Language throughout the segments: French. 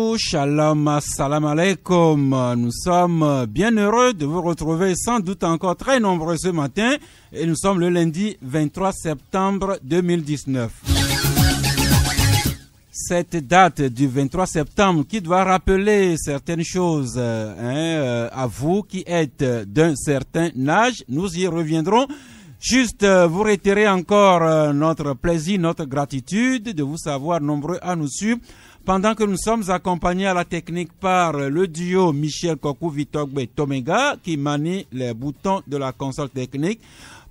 Bonjour, shalom, assalamu alaikum. Nous sommes bien heureux de vous retrouver, sans doute encore très nombreux ce matin. Et nous sommes le lundi 23 septembre 2019. Cette date du 23 septembre qui doit rappeler certaines choses à vous qui êtes d'un certain âge. Nous y reviendrons. Juste vous réitérer encore notre plaisir, notre gratitude de vous savoir nombreux à nous suivre pendant que nous sommes accompagnés à la technique par le duo Michel Kokou-Vitogbe Tomega qui manie les boutons de la console technique.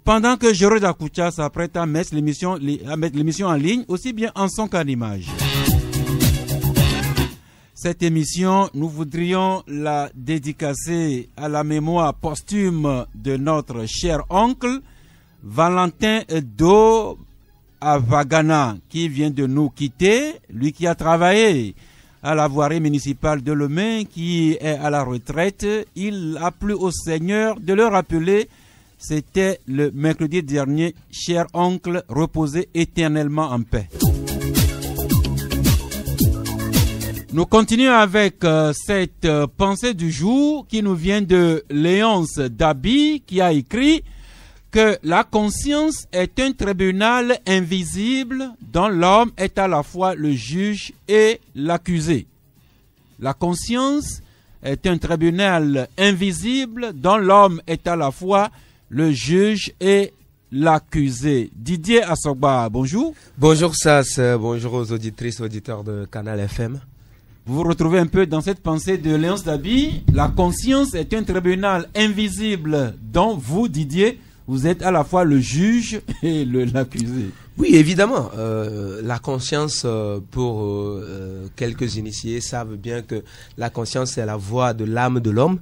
Pendant que Jérôme Dakoucha s'apprête à mettre l'émission en ligne, aussi bien en son qu'en image. Cette émission, nous voudrions la dédicacer à la mémoire posthume de notre cher oncle, Valentin Do Avagana, qui vient de nous quitter, lui qui a travaillé à la voirie municipale de Lemay, qui est à la retraite. Il a plu au Seigneur de le rappeler. C'était le mercredi dernier. Cher oncle, reposez éternellement en paix. Nous continuons avec cette pensée du jour qui nous vient de Léonce Dabi, qui a écrit que la conscience est un tribunal invisible dont l'homme est à la fois le juge et l'accusé. La conscience est un tribunal invisible dont l'homme est à la fois le juge et l'accusé. Didier Assogba, bonjour. Bonjour Sas, bonjour aux auditrices, auditeurs de Canal FM. Vous vous retrouvez un peu dans cette pensée de Léonce Dabi. La conscience est un tribunal invisible dont vous, Didier, vous êtes à la fois le juge et l'accusé. Oui, évidemment. La conscience, pour quelques initiés, savent bien que la conscience, c'est la voix de l'âme de l'homme.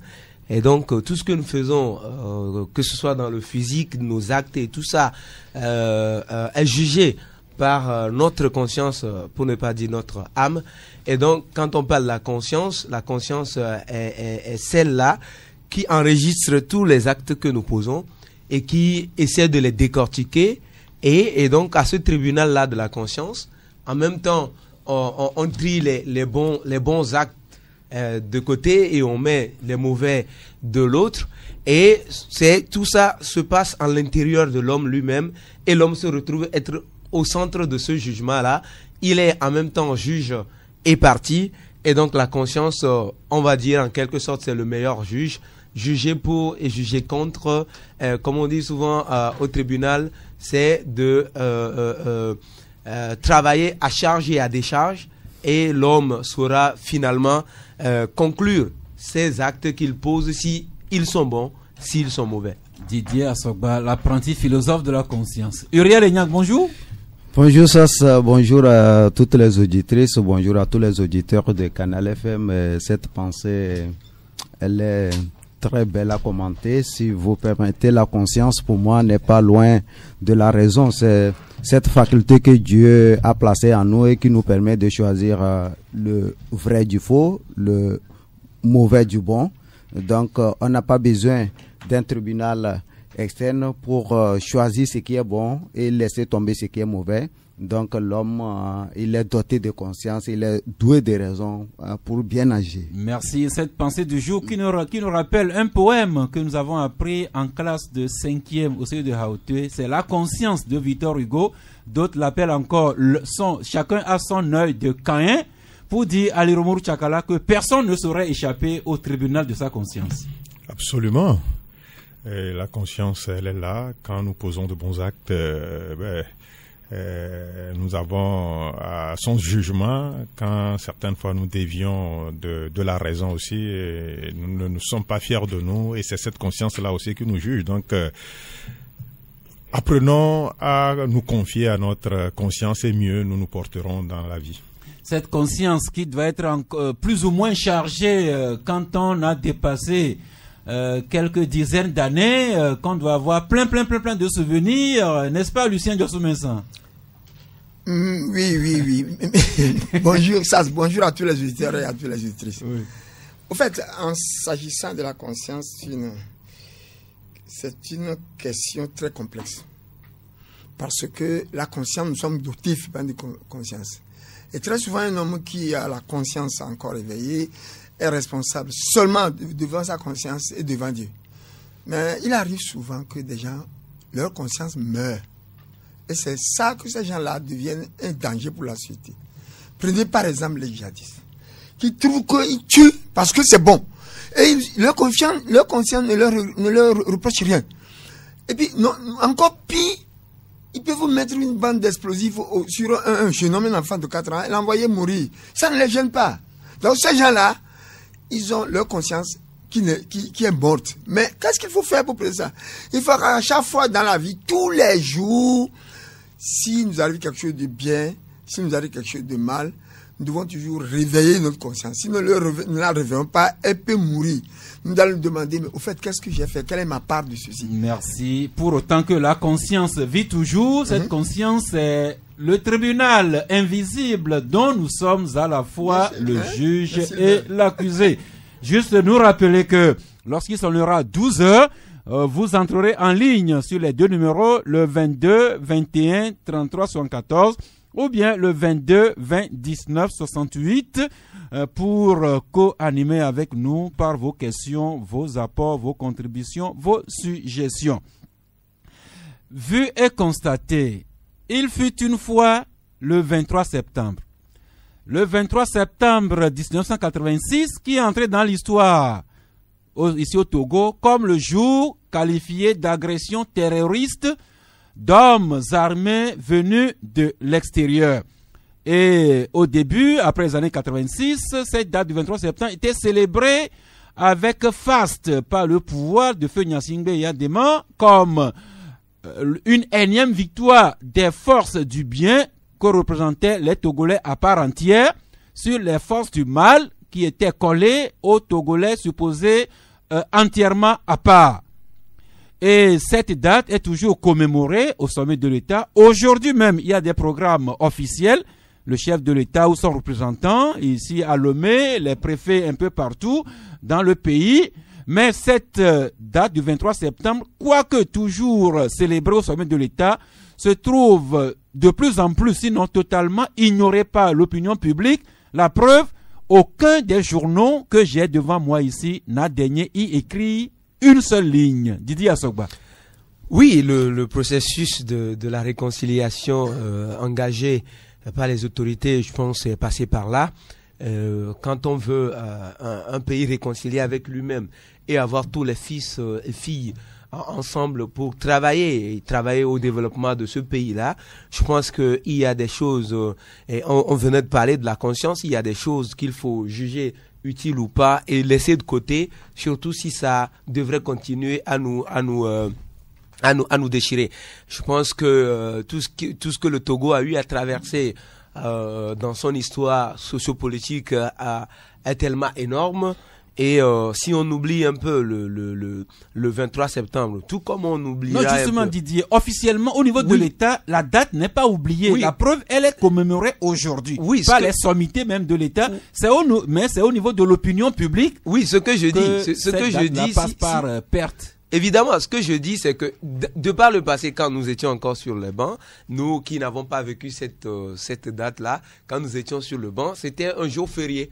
Et donc, tout ce que nous faisons, que ce soit dans le physique, nos actes et tout ça, est jugé par notre conscience, pour ne pas dire notre âme. Et donc, quand on parle de la conscience est celle-là qui enregistre tous les actes que nous posons et qui essaie de les décortiquer. Et donc, à ce tribunal-là de la conscience, en même temps, on trie les bons actes de côté et on met les mauvais de l'autre. Et tout ça se passe en l'intérieur de l'homme lui-même. Et l'homme se retrouve être au centre de ce jugement-là. Il est en même temps juge et partie. Et donc, la conscience, on va dire en quelque sorte, c'est le meilleur juge. Juger pour et juger contre, comme on dit souvent au tribunal, c'est de travailler à charge et à décharge, et l'homme saura finalement conclure ces actes qu'il pose, si ils sont bons, s'ils sont mauvais. Didier Assogba, l'apprenti philosophe de la conscience. Uriel Egnac, bonjour. Bonjour Sas, bonjour à toutes les auditrices, bonjour à tous les auditeurs de Canal FM. Cette pensée, elle est très belle à commenter. Si vous permettez, la conscience pour moi n'est pas loin de la raison. C'est cette faculté que Dieu a placée en nous et qui nous permet de choisir le vrai du faux, le mauvais du bon. Donc on n'a pas besoin d'un tribunal externe pour choisir ce qui est bon et laisser tomber ce qui est mauvais. Donc l'homme, il est doté de conscience, il est doué de raison pour bien agir. Merci. Cette pensée du jour qui nous rappelle un poème que nous avons appris en classe de 5e au CE de Hauteux. C'est La conscience de Victor Hugo. D'autres l'appellent encore chacun a son œil de Caïn, pour dire à Liromour Tchakala que personne ne saurait échapper au tribunal de sa conscience. Absolument. Et la conscience, elle est là. Quand nous posons de bons actes, nous avons son jugement. Quand certaines fois nous dévions de la raison aussi, nous ne sommes pas fiers de nous, et c'est cette conscience-là aussi qui nous juge. Donc, apprenons à nous confier à notre conscience, et mieux nous nous porterons dans la vie. Cette conscience qui doit être plus ou moins chargée quand on a dépassé quelques dizaines d'années, qu'on doit avoir plein de souvenirs, n'est-ce pas, Lucien Diossou-Messan? Oui. Bonjour, Sas, bonjour à tous les auditeurs et à toutes les auditrices. Oui. Au fait, en s'agissant de la conscience, c'est une question très complexe. Parce que la conscience, nous sommes dotés de conscience. Et très souvent, un homme qui a la conscience encore éveillée est responsable seulement devant sa conscience et devant Dieu. Mais il arrive souvent que des gens, leur conscience meurt. Et c'est ça que ces gens-là deviennent un danger pour la société. Prenez par exemple les djihadistes, qui trouvent qu'ils tuent parce que c'est bon. Et leur conscience ne leur reproche rien. Et puis, non, encore pire, ils peuvent vous mettre une bande d'explosifs sur un jeune homme, un enfant de 4 ans, et l'envoyer mourir. Ça ne les gêne pas. Donc ces gens-là, ils ont leur conscience qui est morte. Mais qu'est-ce qu'il faut faire pour préserver ça? Il faut qu'à chaque fois dans la vie, tous les jours, si nous arrive quelque chose de bien, si nous arrive quelque chose de mal, nous devons toujours réveiller notre conscience. Si nous ne la réveillons pas, elle peut mourir. Nous allons nous demander, mais au fait, qu'est-ce que j'ai fait? Quelle est ma part de ceci? Merci. Pour autant que la conscience vit toujours, cette conscience est le tribunal invisible dont nous sommes à la fois le juge et l'accusé. Juste nous rappeler que lorsqu'il sonnera 12 heures, vous entrerez en ligne sur les deux numéros, le 22 21 33 74 ou bien le 22 20 19 68 pour co-animer avec nous par vos questions, vos apports, vos contributions, vos suggestions. Vu et constaté, il fut une fois le 23 septembre. Le 23 septembre 1986 qui est entré dans l'histoire ici au Togo comme le jour qualifié d'agression terroriste d'hommes armés venus de l'extérieur. Et au début, après les années 86, cette date du 23 septembre était célébrée avec faste par le pouvoir de Feu Gnassingbé Yadema comme une énième victoire des forces du bien que représentaient les Togolais à part entière sur les forces du mal qui étaient collées aux Togolais supposés entièrement à part. Et cette date est toujours commémorée au sommet de l'État. Aujourd'hui même, il y a des programmes officiels. Le chef de l'État ou son représentant, ici à Lomé, les préfets un peu partout dans le pays. Mais cette date du 23 septembre, quoique toujours célébrée au sommet de l'État, se trouve de plus en plus, sinon totalement, ignorée par l'opinion publique. La preuve, aucun des journaux que j'ai devant moi ici n'a daigné y écrire une seule ligne. Didier Assogba. Oui, le processus de la réconciliation engagé par les autorités, je pense, est passé par là. Quand on veut un pays réconcilié avec lui-même et avoir tous les fils et filles ensemble pour travailler au développement de ce pays-là, je pense qu'il y a des choses, et on venait de parler de la conscience, il y a des choses qu'il faut juger utile ou pas et laisser de côté, surtout si ça devrait continuer à nous déchirer. Je pense que tout ce que le Togo a eu à traverser dans son histoire sociopolitique est tellement énorme. Et si on oublie un peu le 23 septembre, tout comme on oubliera... Non, justement, Didier, officiellement, au niveau de l'État, la date n'est pas oubliée. Oui. La preuve, elle est commémorée aujourd'hui. Oui, pas les sommités même de l'État, mais c'est au niveau de l'opinion publique. Oui, ce que je dis, ce que je dis, passe par perte. Évidemment, ce que je dis, c'est que de par le passé, quand nous étions encore sur les bancs, nous qui n'avons pas vécu cette date-là, quand nous étions sur le banc, c'était un jour férié.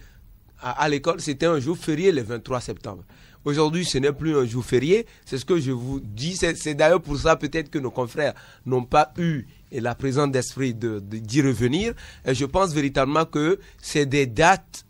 À l'école, c'était un jour férié le 23 septembre. Aujourd'hui, ce n'est plus un jour férié. C'est ce que je vous dis. C'est d'ailleurs pour ça peut-être que nos confrères n'ont pas eu la présence d'esprit d'y revenir. Et je pense véritablement que c'est des dates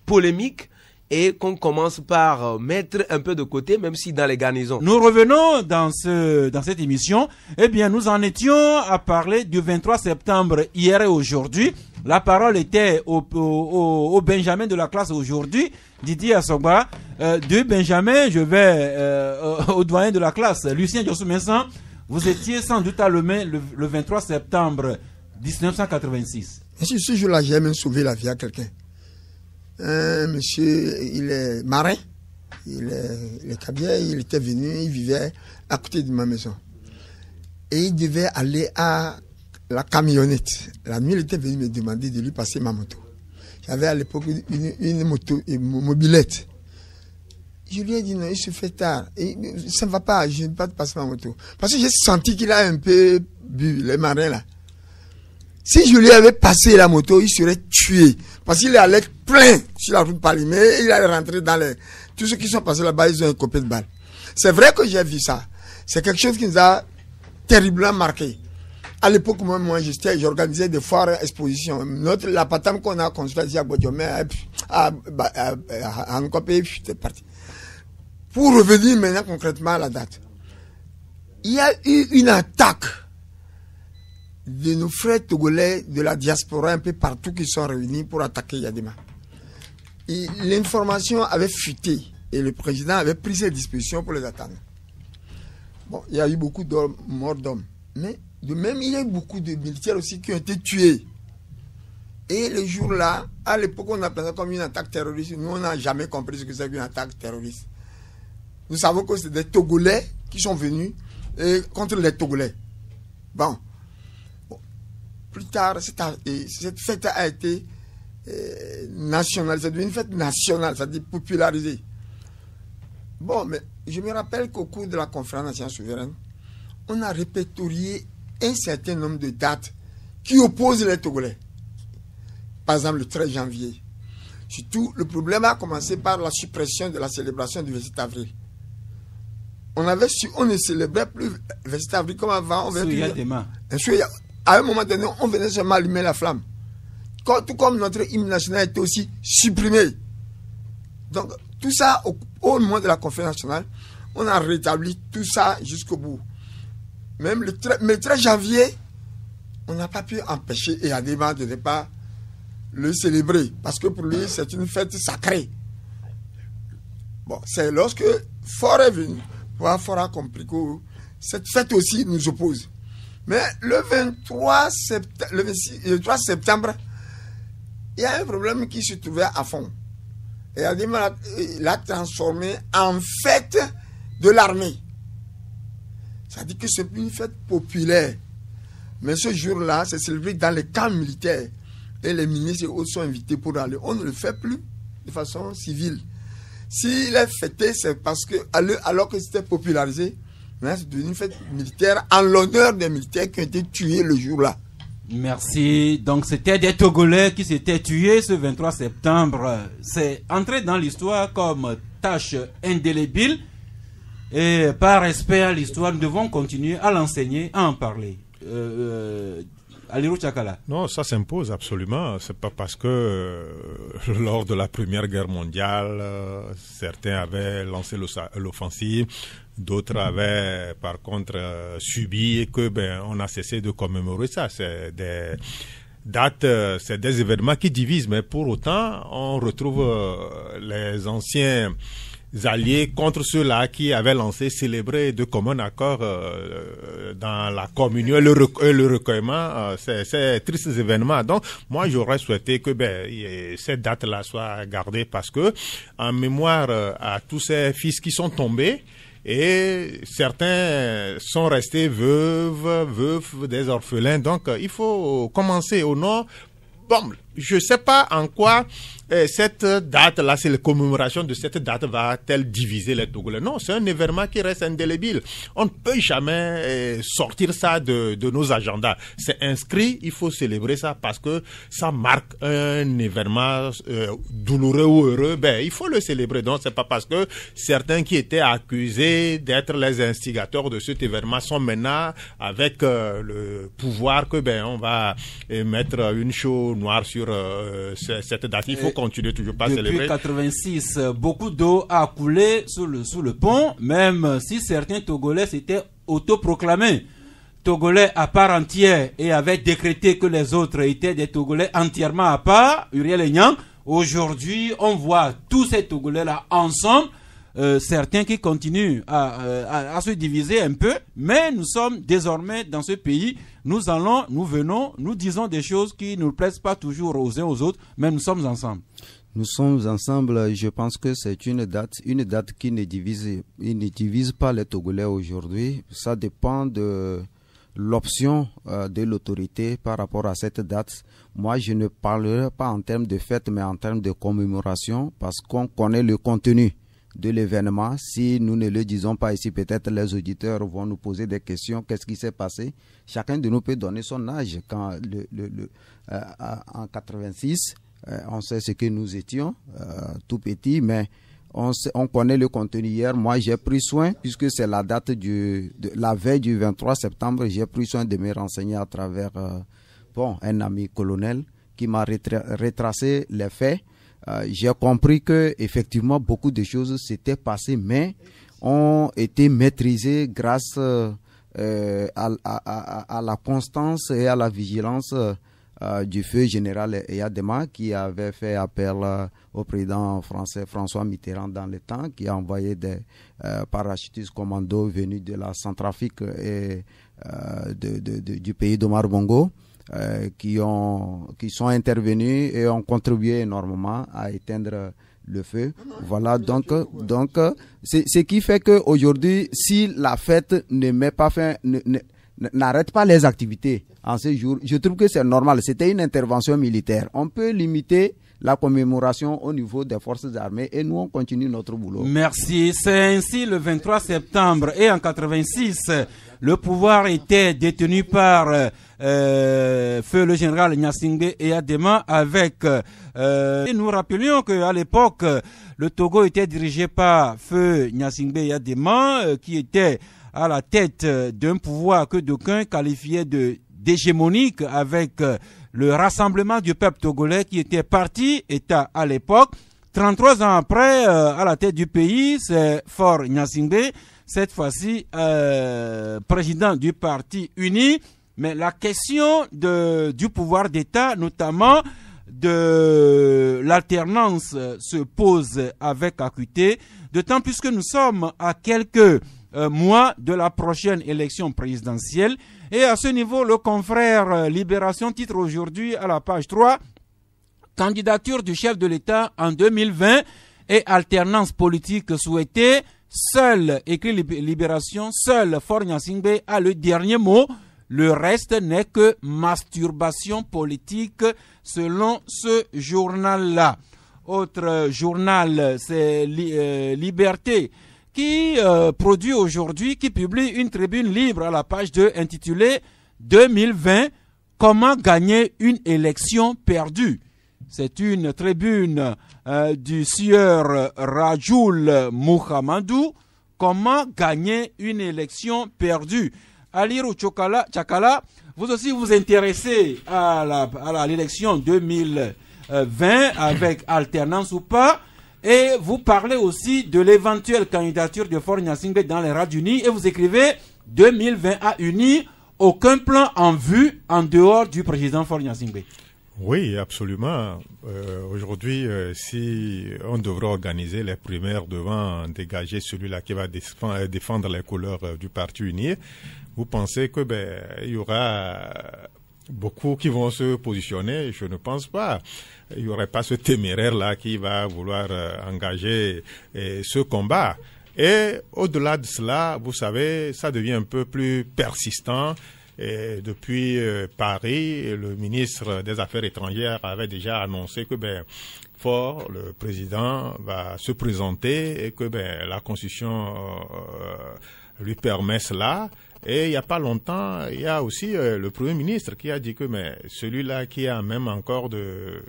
polémiques et qu'on commence par mettre un peu de côté, même si dans les garnisons. Nous revenons dans cette émission. Eh bien, nous en étions à parler du 23 septembre hier et aujourd'hui. La parole était au Benjamin de la classe aujourd'hui, Didier Assogba. De Benjamin, je vais au doyen de la classe, Lucien Diossou-Messan. Vous étiez sans doute à Lomé le 23 septembre 1986. Monsieur, ce jour-là, j'ai même sauvé la vie à quelqu'un. Monsieur, il est marin, il est cabier, il était venu, il vivait à côté de ma maison. Et il devait aller à la camionnette. La nuit, il était venu me demander de lui passer ma moto. J'avais à l'époque une moto, une mobilette. Je lui ai dit non, il se fait tard. Et ça ne va pas, je ne vais pas te passer ma moto. Parce que j'ai senti qu'il a un peu bu, les marins là. Si je lui avais passé la moto, il serait tué. Parce qu'il allait plein sur la route Palimé, et il allait rentrer dans les... Tous ceux qui sont passés là-bas, ils ont un copain de balle. C'est vrai que j'ai vu ça. C'est quelque chose qui nous a terriblement marqué. À l'époque, moi, j'organisais des foires expositions. La patame qu'on a construite ici à Bodjomé, à Nkopé, c'était parti. Pour revenir maintenant concrètement à la date, il y a eu une attaque de nos frères togolais de la diaspora un peu partout qui sont réunis pour attaquer Yadema. L'information avait fuité et le président avait pris ses dispositions pour les attendre. Bon, il y a eu beaucoup de morts d'hommes, mais de même, il y a eu beaucoup de militaires aussi qui ont été tués. Et le jour-là, à l'époque, on appelait ça comme une attaque terroriste. Nous, on n'a jamais compris ce que c'est qu'une attaque terroriste. Nous savons que c'est des Togolais qui sont venus contre les Togolais. Bon. Plus tard, cette fête a été nationale. C'est une fête nationale, c'est-à-dire popularisée. Bon, mais je me rappelle qu'au cours de la conférence nationale souveraine, on a répertorié un certain nombre de dates qui opposent les Togolais. Par exemple, le 13 janvier. Surtout, le problème a commencé par la suppression de la célébration du 27 avril. On ne célébrait plus le 27 avril comme avant. À un moment donné, on venait seulement allumer la flamme. Tout comme notre hymne national était aussi supprimé. Donc, tout ça, au moment de la conférence nationale, on a rétabli tout ça jusqu'au bout. Même le 13 janvier, on n'a pas pu empêcher Eyadema de ne pas le célébrer. Parce que pour lui, c'est une fête sacrée. Bon, c'est lorsque Fort est venu. Fort a compris que cette fête aussi nous oppose. Mais le 3 septembre, il y a un problème qui se trouvait à fond. Eyadema l'a transformé en fête de l'armée. Ça dit que c'est une fête populaire. Mais ce jour-là, c'est célébré dans les camps militaires. Et les ministres et autres sont invités pour aller. On ne le fait plus de façon civile. S'il est fêté, c'est parce que, alors que c'était popularisé, c'est devenu une fête militaire en l'honneur des militaires qui ont été tués le jour-là. Merci. Donc c'était des Togolais qui s'étaient tués ce 23 septembre. C'est entré dans l'histoire comme tâche indélébile. Et par respect à l'histoire, nous devons continuer à l'enseigner, à en parler. Alirou Tchakala. Non, ça s'impose absolument. C'est pas parce que lors de la Première Guerre mondiale, certains avaient lancé l'offensive, d'autres avaient par contre subi et que on a cessé de commémorer ça. C'est des dates, c'est des événements qui divisent, mais pour autant, on retrouve les anciens alliés contre ceux-là qui avaient lancé, célébré de commun accord dans la communion et le recueillement ces tristes événements. Donc, moi, j'aurais souhaité que cette date-là soit gardée parce que, en mémoire à tous ces fils qui sont tombés, et certains sont restés veufs des orphelins. Donc, il faut commencer au nord. Bon, je sais pas en quoi cette date-là, c'est la commémoration de cette date va-t-elle diviser les Togolais. Non, c'est un événement qui reste indélébile. On ne peut jamais sortir ça de nos agendas. C'est inscrit, il faut célébrer ça parce que ça marque un événement douloureux ou heureux. Il faut le célébrer. Donc, c'est pas parce que certains qui étaient accusés d'être les instigateurs de cet événement sont maintenant avec le pouvoir que on va mettre une chaux noire sur cette date. Il faut continuer toujours pas célébrer. Depuis 86, beaucoup d'eau a coulé sous le pont, même si certains Togolais s'étaient autoproclamés Togolais à part entière et avaient décrété que les autres étaient des Togolais entièrement à part, Uriel et Nyang. Aujourd'hui, on voit tous ces Togolais-là ensemble. Certains qui continuent à se diviser un peu, mais nous sommes désormais dans ce pays, nous venons, nous disons des choses qui ne nous plaisent pas toujours aux uns aux autres, mais nous sommes ensemble. Nous sommes ensemble, je pense que c'est une date qui ne divise pas les Togolais aujourd'hui. Ça dépend de l'option de l'autorité par rapport à cette date. Moi, je ne parlerai pas en termes de fête, mais en termes de commémoration, parce qu'on connaît le contenu de l'événement. Si nous ne le disons pas ici, peut-être les auditeurs vont nous poser des questions. Qu'est-ce qui s'est passé? Chacun de nous peut donner son âge. Quand en 86, on sait ce que nous étions, tout petits, mais on connaît le contenu. Hier, moi, j'ai pris soin, puisque c'est la date de la veille du 23 septembre, j'ai pris soin de me renseigner à travers un ami colonel qui m'a retracé les faits. J'ai compris que effectivement beaucoup de choses s'étaient passées, mais ont été maîtrisées grâce à la constance et à la vigilance du feu général Eyadema, qui avait fait appel au président français François Mitterrand dans le temps, qui a envoyé des parachutistes commandos venus de la Centrafrique et du pays d'Omar Bongo, qui sont intervenus et ont contribué énormément à éteindre le feu. Voilà, donc c'est ce qui fait qu'aujourd'hui, si la fête ne met pas fin, n'arrête pas les activités en ce jour, je trouve que c'est normal. C'était une intervention militaire. On peut limiter la commémoration au niveau des forces armées et nous on continue notre boulot. Merci. C'est ainsi le 23 septembre et en 86, le pouvoir était détenu par feu le général Gnassingbé Eyadema avec et nous rappelions qu'à l'époque le Togo était dirigé par feu Gnassingbé Eyadema qui était à la tête d'un pouvoir que d'aucuns qualifiaient d'hégémonique avec le rassemblement du peuple togolais qui était parti État à l'époque. 33 ans après, à la tête du pays, c'est Faure Gnassingbé, cette fois-ci président du parti uni. Mais la question du pouvoir d'État, notamment de l'alternance, se pose avec acuité, d'autant plus que nous sommes à quelques mois de la prochaine élection présidentielle. Et à ce niveau, le confrère Libération titre aujourd'hui à la page 3 « Candidature du chef de l'État en 2020 et alternance politique souhaitée. Seul, écrit Libération, seul Faure Gnassingbé a le dernier mot. Le reste n'est que masturbation politique selon ce journal-là. » Autre journal, c'est Liberté, qui produit aujourd'hui, qui publie une tribune libre à la page 2 intitulée « 2020, comment gagner une élection perdue ». C'est une tribune du sieur Rajoul Mohamedou, « Comment gagner une élection perdue ». Aliru Tchakala, vous aussi vous intéressez à l'élection 2020 avec alternance ou pas. Et vous parlez aussi de l'éventuelle candidature de Faure Gnassingbé dans les rats unis et vous écrivez 2020 à uni, aucun plan en vue en dehors du président Faure Gnassingbé. Oui, absolument. Aujourd'hui, si on devrait organiser les primaires devant dégager celui-là qui va défendre les couleurs du parti uni, vous pensez que il y aura beaucoup qui vont se positionner? Je ne pense pas. Il n'y aurait pas ce téméraire-là qui va vouloir engager ce combat. Et au-delà de cela, vous savez, ça devient un peu plus persistant. Et depuis Paris, le ministre des Affaires étrangères avait déjà annoncé que Faure, le président, va se présenter et que la Constitution lui permet cela. Et il n'y a pas longtemps, il y a aussi le Premier ministre qui a dit que celui-là qui a même encore de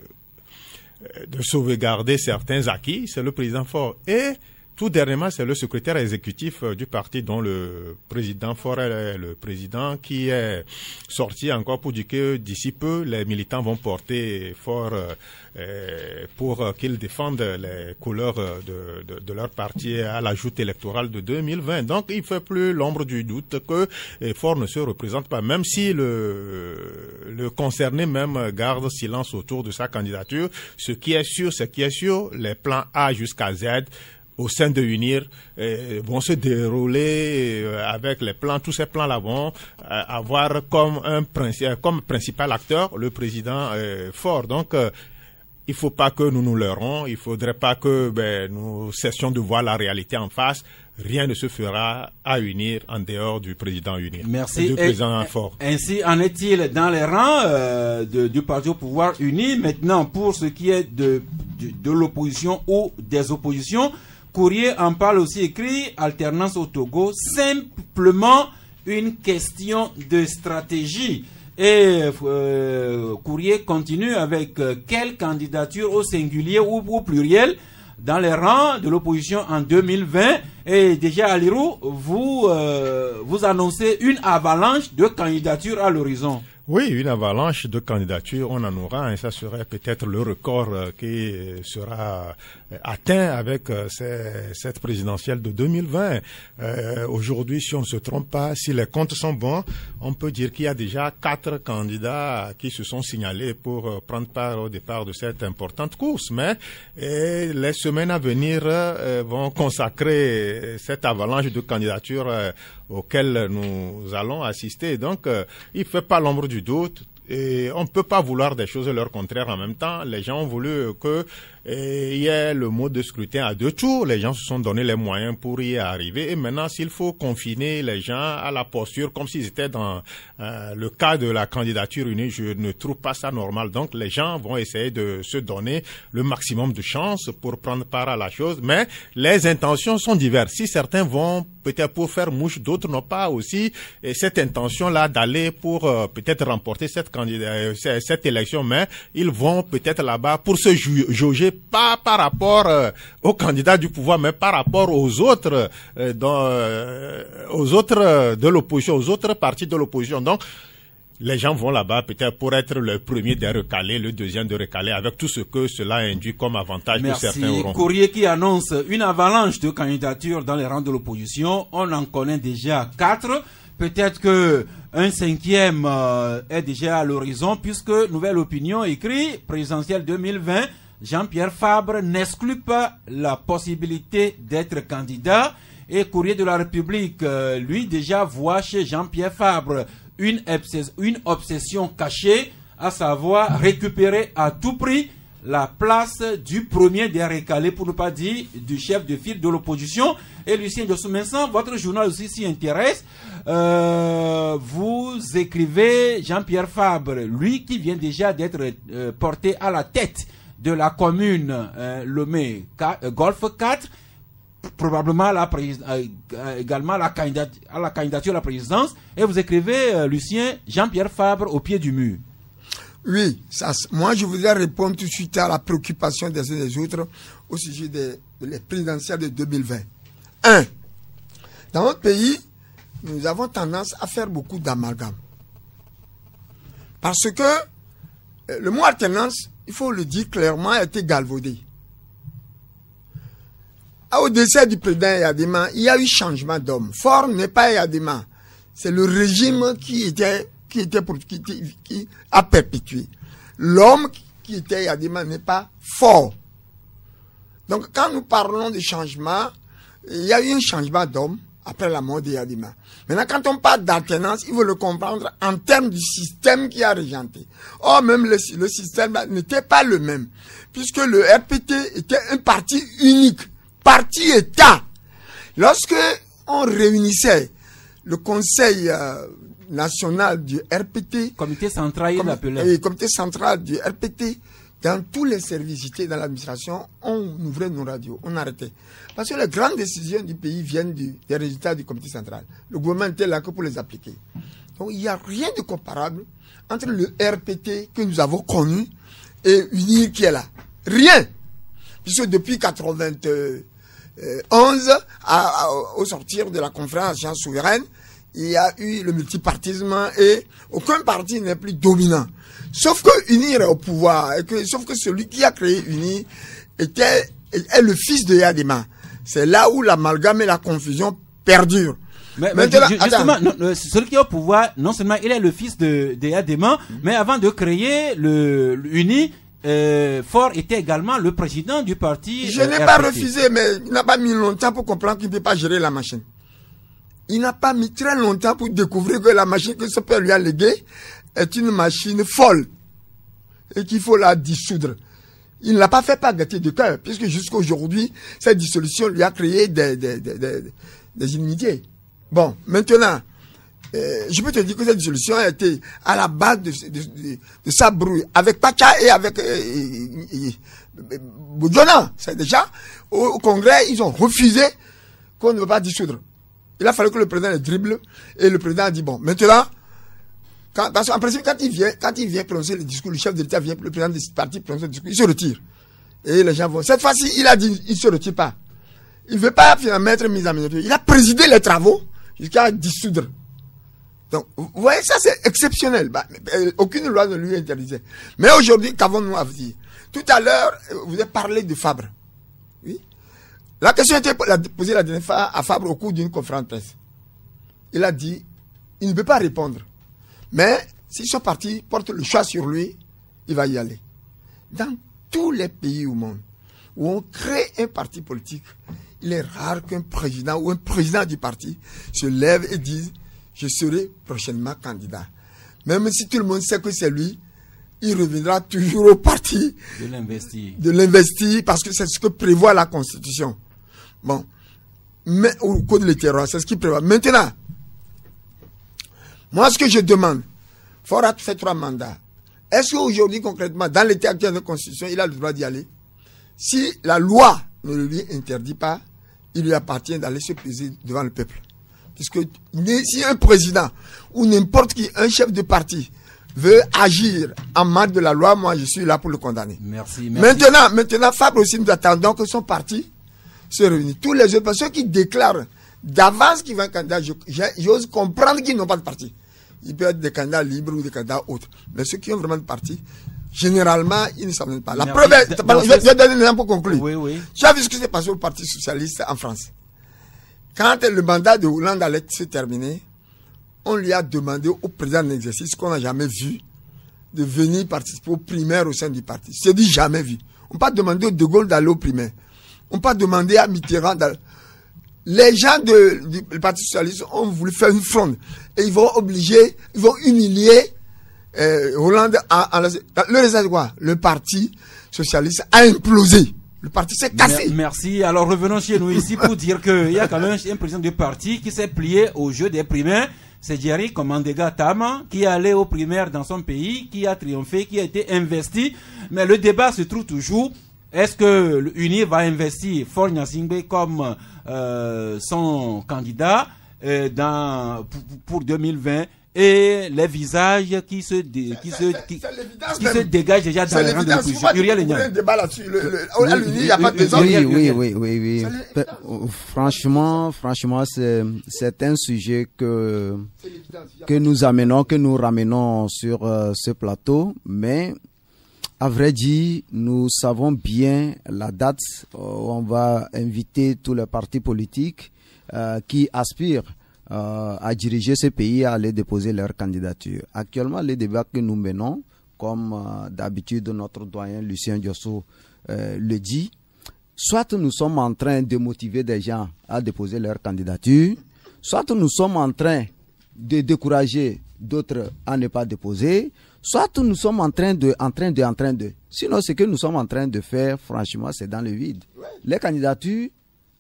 sauvegarder certains acquis, c'est le président Faure. Et tout dernièrement, c'est le secrétaire exécutif du parti dont le président Faure est le président qui est sorti encore pour dire que d'ici peu, les militants vont porter Faure pour qu'ils défendent les couleurs de leur parti à la joute électorale de 2020. Donc, il ne fait plus l'ombre du doute que Faure ne se représente pas, même si le concerné même garde silence autour de sa candidature. Ce qui est sûr, les plans A jusqu'à Z au sein de UNIR vont se dérouler avec les plans. Tous ces plans-là vont avoir comme principal acteur le président Faure. Donc, il faut pas que nous nous leurrons. Il faudrait pas que nous cessions de voir la réalité en face. Rien ne se fera à UNIR en dehors du président UNIR. Merci. Du président Faure. Ainsi en est-il dans les rangs du parti au pouvoir uni. Maintenant, pour ce qui est de l'opposition ou des oppositions, Courrier en parle aussi, écrit alternance au Togo, simplement une question de stratégie. Et Courrier continue avec quelle candidature au singulier ou au pluriel dans les rangs de l'opposition en 2020. Et déjà, Alirou, vous annoncez une avalanche de candidatures à l'horizon. Oui, une avalanche de candidatures, on en aura, et ça serait peut-être le record qui sera atteint avec cette présidentielle de 2020. Aujourd'hui, si on ne se trompe pas, si les comptes sont bons, on peut dire qu'il y a déjà 4 candidats qui se sont signalés pour prendre part au départ de cette importante course. Mais les semaines à venir vont consacrer cette avalanche de candidatures auxquelles nous allons assister. Donc, il ne fait pas l'ombre du doute. Et on ne peut pas vouloir des choses leur contraire en même temps. Les gens ont voulu que il y ait le mode de scrutin à 2 tours. Les gens se sont donné les moyens pour y arriver. Et maintenant, s'il faut confiner les gens à la posture comme s'ils étaient dans le cas de la candidature unie, je ne trouve pas ça normal. Donc, les gens vont essayer de se donner le maximum de chances pour prendre part à la chose. Mais les intentions sont diverses. Si certains vont peut-être pour faire mouche, d'autres n'ont pas aussi cette intention-là d'aller pour peut-être remporter cette élection. Mais ils vont peut-être là-bas pour se jauger pas par rapport aux candidats du pouvoir, mais par rapport aux autres, aux autres de l'opposition, aux autres partis de l'opposition. Donc, les gens vont là-bas peut-être pour être le premier des recalés, le deuxième de recalés, avec tout ce que cela induit comme avantage que certains auront. Courrier qui annonce une avalanche de candidatures dans les rangs de l'opposition. On en connaît déjà 4. Peut-être que un 5e est déjà à l'horizon, puisque Nouvelle Opinion écrit présidentielle 2020. Jean-Pierre Fabre n'exclut pas la possibilité d'être candidat, et Courrier de la République, lui, déjà voit chez Jean-Pierre Fabre une obsession cachée, à savoir récupérer à tout prix la place du premier des recalés, pour ne pas dire du chef de file de l'opposition. Et Lucien de Soumensan, votre journal aussi s'y intéresse. Vous écrivez Jean-Pierre Fabre, lui qui vient déjà d'être porté à la tête de la commune Lomé Golfe 4, probablement également à la candidature à la présidence. Et vous écrivez, Lucien, Jean-Pierre Fabre au pied du mur. Oui, moi je voudrais répondre tout de suite à la préoccupation des uns et des autres au sujet des présidentielles de 2020. 1. Dans notre pays, nous avons tendance à faire beaucoup d'amalgames. Parce que le mot alternance, il faut le dire clairement, a été galvaudé. Au décès du président Yadema, il y a eu changement d'homme. Fort n'est pas Yadema. C'est le régime qui a perpétué. L'homme qui était Yadema n'est pas fort. Donc, quand nous parlons de changement, il y a eu un changement d'homme après la mort de Yadema. Maintenant, quand on parle d'alternance, il faut le comprendre en termes du système qui a régenté. Or, même le système n'était pas le même, puisque le RPT était un parti unique, parti-État. Lorsque on réunissait le conseil national du RPT, comité central, il l'appelait. Comité central du RPT, dans tous les services dans l'administration, on ouvrait nos radios, on arrêtait. Parce que les grandes décisions du pays viennent des résultats du comité central. Le gouvernement était là que pour les appliquer. Donc il n'y a rien de comparable entre le RPT que nous avons connu et UNIR qui est là. Rien. Puisque depuis 1991, au sortir de la conférence nationale souveraine, il y a eu le multipartisme et aucun parti n'est plus dominant. Sauf que UNIR est au pouvoir, sauf que celui qui a créé UNIR est le fils de Yadema. C'est là où l'amalgame et la confusion perdurent. Mais justement, celui qui est au pouvoir, non seulement il est le fils de Yadema, mais avant de créer l'UNI, Faure était également le président du parti. Je n'ai pas refusé, mais il n'a pas mis longtemps pour comprendre qu'il ne peut pas gérer la machine. Il n'a pas mis très longtemps pour découvrir que la machine que ce père lui a léguée est une machine folle et qu'il faut la dissoudre. Il ne l'a pas fait par gaieté de cœur, puisque jusqu'à aujourd'hui, cette dissolution lui a créé des inimitiés. Bon, maintenant, je peux te dire que cette dissolution a été à la base de sa brouille avec Pacha et avec Boudjona. C'est déjà, Au Congrès, ils ont refusé qu'on ne veut pas dissoudre. Il a fallu que le président le dribble et le président a dit bon, maintenant, parce qu'en principe, quand il vient prononcer le discours, le chef de l'État vient, le président de ce parti prononcer le discours, il se retire. Et les gens vont. Cette fois-ci, il a dit, il ne se retire pas. Il ne veut pas finalement être mis en minorité. Il a présidé les travaux jusqu'à dissoudre. Donc, vous voyez, ça c'est exceptionnel. Aucune loi ne lui interdisait. Mais aujourd'hui, qu'avons-nous à dire? Tout à l'heure, vous avez parlé de Fabre. Oui. La question était posée la dernière fois à Fabre au cours d'une conférence de presse. Il a dit, il ne peut pas répondre. Mais si son parti porte le choix sur lui, il va y aller. Dans tous les pays au monde où on crée un parti politique, il est rare qu'un président ou un président du parti se lève et dise « Je serai prochainement candidat ». Même si tout le monde sait que c'est lui, il reviendra toujours au parti de l'investir parce que c'est ce que prévoit la Constitution. Bon, mais au code électoral, c'est ce qui prévoit. Maintenant, moi ce que je demande, Forat fait 3 mandats. Est-ce qu'aujourd'hui, concrètement, dans l'état actuel de la Constitution, il a le droit d'y aller? Si la loi ne le lui interdit pas, il lui appartient d'aller se poser devant le peuple. Puisque si un président ou n'importe qui, un chef de parti, veut agir en marge de la loi, moi je suis là pour le condamner. Merci. Maintenant, Fabre aussi, nous attendons que son parti se réunisse. Tous les autres, ceux qui déclarent d'avance qu'ils vont être candidats, j'ose comprendre qu'ils n'ont pas de parti. Il peut être des candidats libres ou des candidats autres. Mais ceux qui ont vraiment de parti, généralement, ils ne s'en viennent pas. La preuve est, je vais donner un exemple pour conclure. Oui. Tu as vu ce qui s'est passé au Parti Socialiste en France. Quand le mandat de Hollande allait se terminer, on lui a demandé au président de l'exercice, qu'on n'a jamais vu, de venir participer aux primaires au sein du parti. C'est dit jamais vu. On n'a pas demandé au De Gaulle d'aller aux primaires. On n'a pas demandé à Mitterrand d'aller. Les gens du Parti Socialiste ont voulu faire une fronde. Et ils vont humilier Hollande. Le résultat de quoi? Le Parti Socialiste a implosé. Le parti s'est cassé. Merci. Alors revenons chez nous ici pour dire qu'il y a quand même un président du parti qui s'est plié au jeu des primaires. C'est Jerry Komandega Tama qui est allé aux primaires dans son pays, qui a triomphé, qui a été investi. Mais le débat se trouve toujours. Est-ce que l'UNI va investir Faure Gnassingbé comme son candidat pour 2020 et les visages qui se dégagent déjà dans les rangs de l'opposition? Il y a un débat là-dessus. À l'UNI, il n'y a pas de désordre. Oui. Franchement, c'est un sujet que nous ramenons sur ce plateau, mais à vrai dire, nous savons bien la date où on va inviter tous les partis politiques qui aspirent à diriger ce pays à aller déposer leur candidature. Actuellement, les débats que nous menons, comme d'habitude notre doyen Lucien Diosso le dit, soit nous sommes en train de motiver des gens à déposer leur candidature, soit nous sommes en train de décourager d'autres à ne pas déposer, soit nous sommes en train de. Sinon, ce que nous sommes en train de faire, franchement, c'est dans le vide. Les candidatures,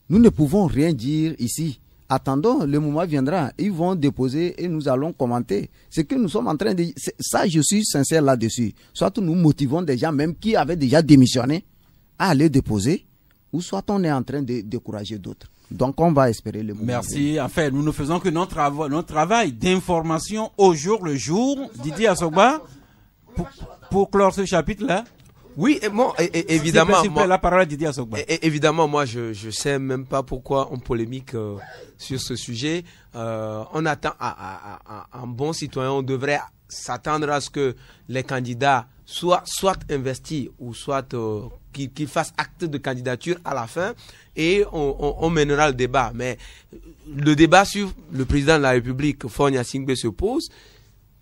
nous ne pouvons rien dire ici. Attendons, le moment viendra. Ils vont déposer et nous allons commenter. Ce que nous sommes en train de dire, ça, je suis sincère là-dessus. Soit nous motivons des gens même qui avaient déjà démissionné à aller déposer, ou soit on est en train de décourager d'autres. Donc, on va espérer le moment. Merci. En fait, nous ne faisons que notre travail d'information au jour le jour. Didier Assogba, pour clore ce chapitre-là. Oui, évidemment. S'il vous plaît, la parole à Didier Assogba. Évidemment, moi, je sais même pas pourquoi on polémique sur ce sujet. On attend un bon citoyen, on devrait s'attendre à ce que les candidats soit investis ou soit qu'ils fassent acte de candidature à la fin et on mènera le débat. Mais le débat sur le président de la République, Faure Gnassingbé, se pose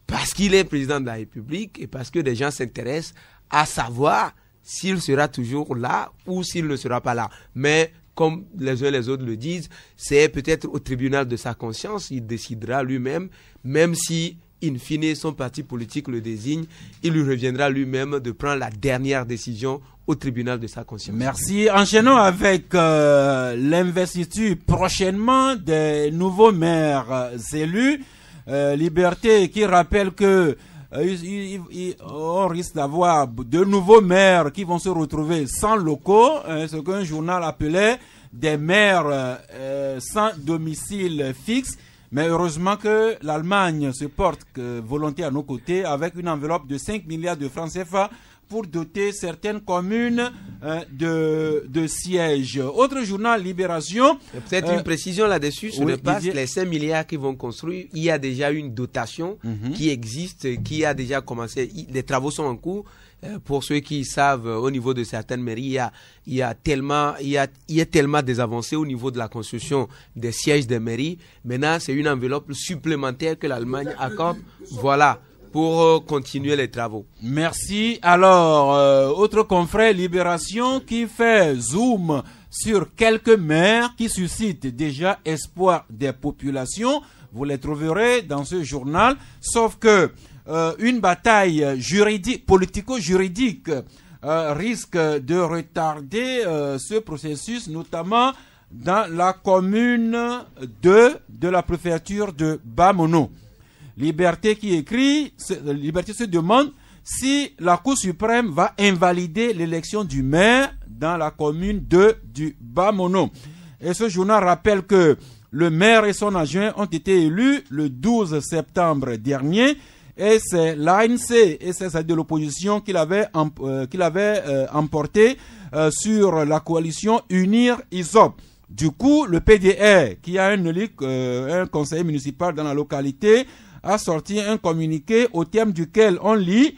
parce qu'il est président de la République et parce que des gens s'intéressent à savoir s'il sera toujours là ou s'il ne sera pas là. Mais comme les uns et les autres le disent, c'est peut-être au tribunal de sa conscience, il décidera lui-même, même si in fine son parti politique le désigne, il lui reviendra lui-même de prendre la dernière décision au tribunal de sa conscience. Merci. Enchaînons avec l'investiture prochainement des nouveaux maires élus. Liberté qui rappelle que on risque d'avoir de nouveaux maires qui vont se retrouver sans locaux, ce qu'un journal appelait des maires sans domicile fixe. Mais heureusement que l'Allemagne se porte volontaire à nos côtés avec une enveloppe de 5 milliards de francs CFA pour doter certaines communes de sièges. Autre journal, Libération. Peut-être une précision là-dessus, ce n'est pas les 5 milliards qui vont construire. Il y a déjà une dotation qui existe, qui a déjà commencé. Les travaux sont en cours. Pour ceux qui savent, au niveau de certaines mairies, il y a tellement des avancées au niveau de la construction des sièges des mairies. Maintenant, c'est une enveloppe supplémentaire que l'Allemagne accorde. Voilà. Pour continuer les travaux. Merci. Alors, autre confrère, Libération, qui fait zoom sur quelques maires qui suscitent déjà espoir des populations. Vous les trouverez dans ce journal. Sauf que une bataille juridique, politico-juridique risque de retarder ce processus, notamment dans la commune de la préfecture de Bamono. Liberté qui écrit, Liberté se demande si la Cour suprême va invalider l'élection du maire dans la commune du Bamono. Et ce journal rappelle que le maire et son adjoint ont été élus le 12 septembre dernier et c'est l'ANC et c'est de l'opposition qui l'avait emporté sur la coalition Unir ISOP. Du coup, le PDR, qui a un conseiller municipal dans la localité, a sorti un communiqué au terme duquel on lit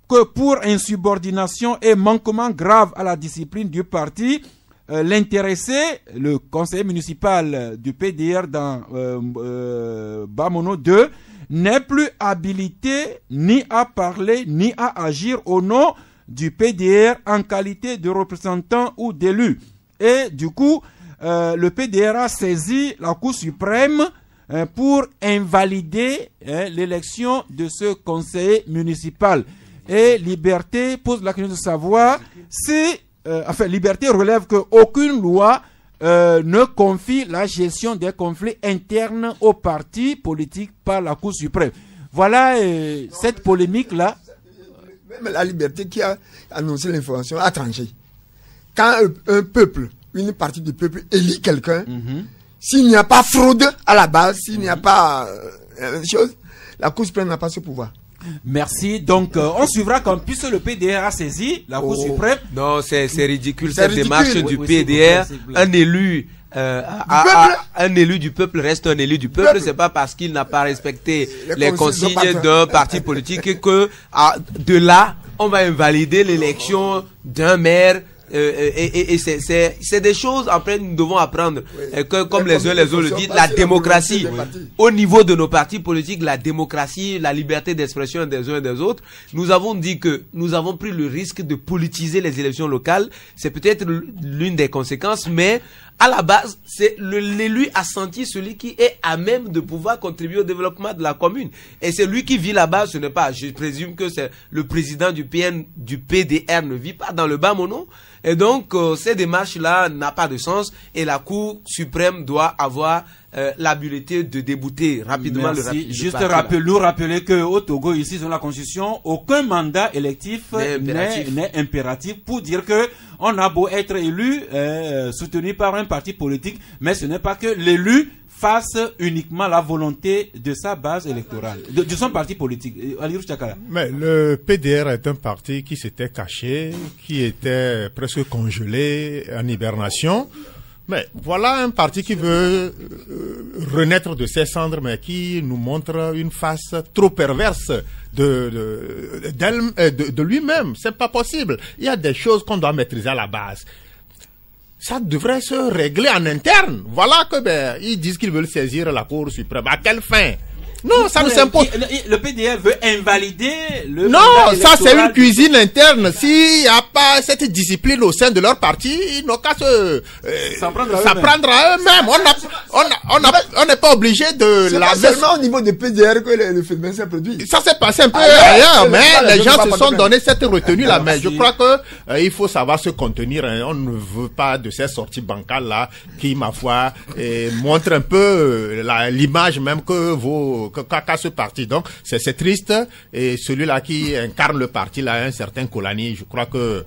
que pour insubordination et manquement grave à la discipline du parti, l'intéressé, le conseiller municipal du PDR dans Bamono 2, n'est plus habilité ni à parler ni à agir au nom du PDR en qualité de représentant ou d'élu. Et du coup, le PDR a saisi la Cour suprême pour invalider l'élection de ce conseiller municipal. Et Liberté pose la question de savoir si, Liberté relève qu'aucune loi ne confie la gestion des conflits internes aux partis politiques par la Cour suprême. Voilà cette polémique-là. Même la Liberté qui a annoncé l'information a tranché. Quand un peuple, une partie du peuple élit quelqu'un, s'il n'y a pas fraude à la base, s'il n'y a pas chose, la Cour suprême n'a pas ce pouvoir. Merci. Donc, on suivra quand puisque le PDR a saisi la Cour suprême. Non, c'est ridicule cette démarche du PDR. Un élu du peuple reste un élu du peuple. C'est pas parce qu'il n'a pas respecté les consignes d'un parti politique que de là, on va invalider l'élection d'un maire. Et c'est des choses après nous devons apprendre que comme les uns les autres le disent, la démocratie au niveau de nos partis politiques, la démocratie, la liberté d'expression des uns et des autres, nous avons dit que nous avons pris le risque de politiser les élections locales. C'est peut-être l'une des conséquences, mais à la base, c'est l'élu assenti, celui qui est à même de pouvoir contribuer au développement de la commune. Et c'est lui qui vit là-bas, ce n'est pas, je présume que c'est le président du PDR ne vit pas dans le Bamono. Et donc, ces démarches-là n'ont pas de sens et la Cour suprême doit avoir l'habilité de débouter rapidement le parti. Juste rappeler qu'au Togo, ici, dans la Constitution, aucun mandat électif n'est impératif pour dire que on a beau être élu, soutenu par un parti politique, mais ce n'est pas que l'élu fasse uniquement la volonté de sa base électorale, de son parti politique. Mais le PDR est un parti qui s'était caché, qui était presque congelé, en hibernation. Mais voilà un parti qui veut renaître de ses cendres, mais qui nous montre une face trop perverse de lui-même. C'est pas possible. Il y a des choses qu'on doit maîtriser à la base. Ça devrait se régler en interne. Voilà que ils disent qu'ils veulent saisir la Cour suprême. À quelle fin? Non, ça ne s'impose. Le PDR veut invalider le. Non, ça c'est une cuisine interne. S'il n'y a pas cette discipline au sein de leur parti, ils n'ont qu'à s'en prendre à eux-mêmes. on n'est pas obligé de c'est pas seulement au niveau de PDR que le phénomène s'est produit. Ça s'est passé un peu ailleurs, mais les gens se sont donné cette retenue-là. Mais je crois que il faut savoir se contenir. Hein. On ne veut pas de ces sorties bancales-là qui, ma foi, montrent un peu l'image même qu'a ce parti. Donc, c'est triste. Et celui-là qui incarne le parti, là, un certain Kolani, je crois que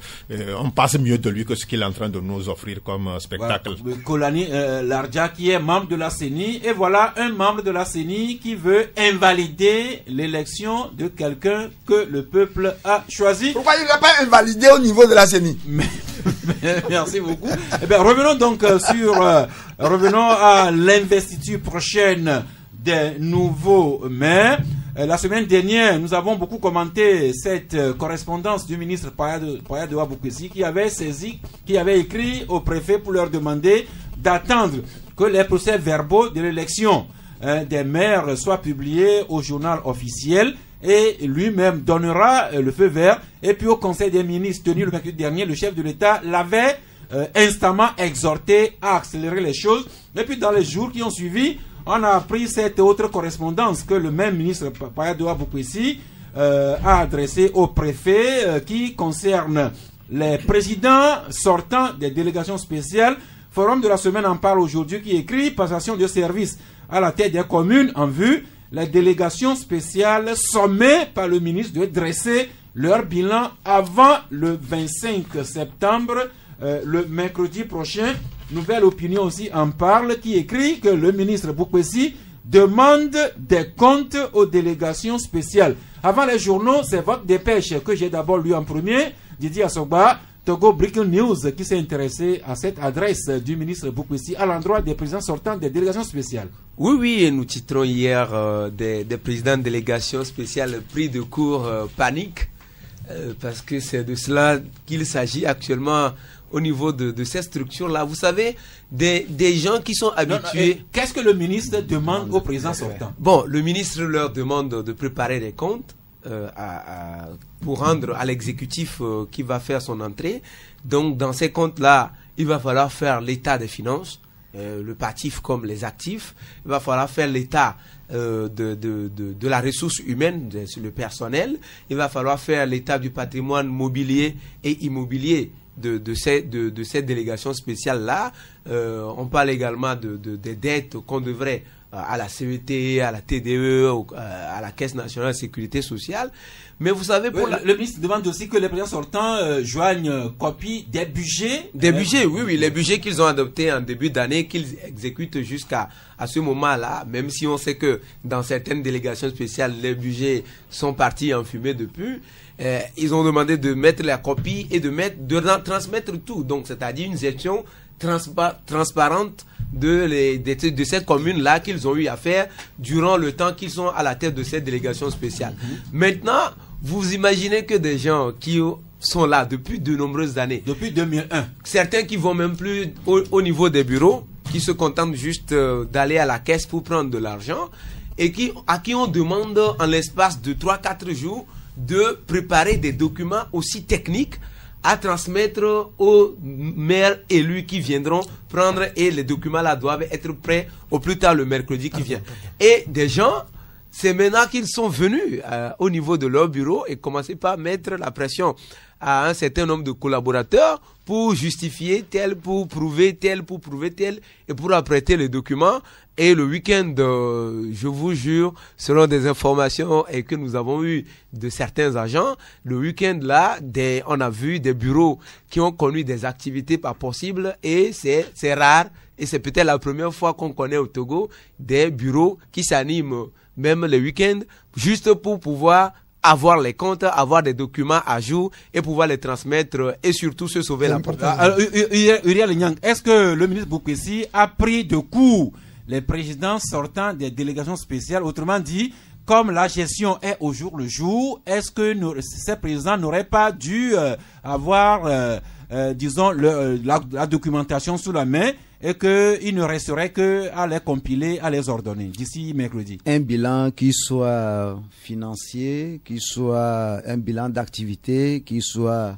on passe mieux de lui que ce qu'il est en train de nous offrir comme spectacle. Voilà. Kolani Lardja qui est membre de la CENI, et voilà un membre de la CENI qui veut invalider l'élection de quelqu'un que le peuple a choisi. Pourquoi il n'a pas invalidé au niveau de la CENI? Merci beaucoup. Eh bien, revenons donc revenons à l'investiture prochaine des nouveaux maires. La semaine dernière, nous avons beaucoup commenté cette correspondance du ministre Paya de Waboukwesi qui avait écrit au préfet pour leur demander d'attendre que les procès-verbaux de l'élection des maires soient publiés au journal officiel, et lui-même donnera le feu vert. Et puis au Conseil des ministres tenu le mercredi dernier, le chef de l'État l'avait instamment exhorté à accélérer les choses. Et puis dans les jours qui ont suivi, on a appris cette autre correspondance que le même ministre Paya de Waboukwesi a adressée au préfet qui concerne les présidents sortants des délégations spéciales. Forum de la semaine en parle aujourd'hui, qui écrit: passation de service à la tête des communes en vue. Les délégations spéciales sommées par le ministre de dresser leur bilan avant le 25 septembre, le mercredi prochain. Nouvelle Opinion aussi en parle, qui écrit que le ministre Boukwesi demande des comptes aux délégations spéciales. Avant les journaux, c'est votre dépêche que j'ai d'abord lu en premier. Didier Assogba, Togo Breaking News, qui s'est intéressé à cette adresse du ministre Boukwesi à l'endroit des présidents sortants des délégations spéciales. Oui, nous titrons hier des présidents de délégations spéciales pris de court panique, parce que c'est de cela qu'il s'agit actuellement au niveau de ces structures-là. Vous savez, des gens qui sont habitués... Qu'est-ce que le ministre demande aux présidents sortants? Bon, le ministre leur demande de préparer des comptes pour rendre à l'exécutif qui va faire son entrée. Donc, dans ces comptes-là, il va falloir faire l'état des finances, le passif comme les actifs. Il va falloir faire l'état de la ressource humaine, le personnel. Il va falloir faire l'état du patrimoine mobilier et immobilier de cette délégation spéciale-là. On parle également des dettes qu'on devrait à la CVT, à la TDE, à la Caisse nationale de sécurité sociale. Mais vous savez, le ministre demande aussi que les présidents sortants joignent copie des budgets. Des budgets, oui, les budgets qu'ils ont adoptés en début d'année, qu'ils exécutent jusqu'à ce moment-là, même si on sait que dans certaines délégations spéciales, les budgets sont partis en fumée depuis. Ils ont demandé de mettre la copie et de transmettre tout. Donc, c'est-à-dire une gestion transparente de cette commune-là qu'ils ont eu à faire durant le temps qu'ils sont à la tête de cette délégation spéciale. Maintenant, vous imaginez que des gens qui sont là depuis de nombreuses années. Depuis 2001. Certains qui vont même plus au niveau des bureaux, qui se contentent juste d'aller à la caisse pour prendre de l'argent, et à qui on demande en l'espace de 3-4 jours de préparer des documents aussi techniques à transmettre aux maires élus qui viendront prendre, et les documents là doivent être prêts au plus tard le mercredi qui vient. Et des gens, c'est maintenant qu'ils sont venus au niveau de leur bureau et commencer par mettre la pression à un certain nombre de collaborateurs pour justifier tel, pour prouver tel, et pour apprêter les documents. Et le week-end, je vous jure, selon des informations et que nous avons eues de certains agents, le week-end là, on a vu des bureaux qui ont connu des activités pas possibles, et c'est rare, et c'est peut-être la première fois qu'on connaît au Togo des bureaux qui s'animent même les week-ends, juste pour pouvoir avoir les comptes, avoir des documents à jour et pouvoir les transmettre, et surtout se sauver la porte. Uriel Nyang, est-ce que le ministre Boukwesi a pris de court les présidents sortants des délégations spéciales? Autrement dit, comme la gestion est au jour le jour, est-ce que ces présidents n'auraient pas dû avoir, disons, la documentation sous la main, et qu'il ne resterait qu'à les compiler, à les ordonner d'ici mercredi? Un bilan qui soit financier, qui soit un bilan d'activité, qui soit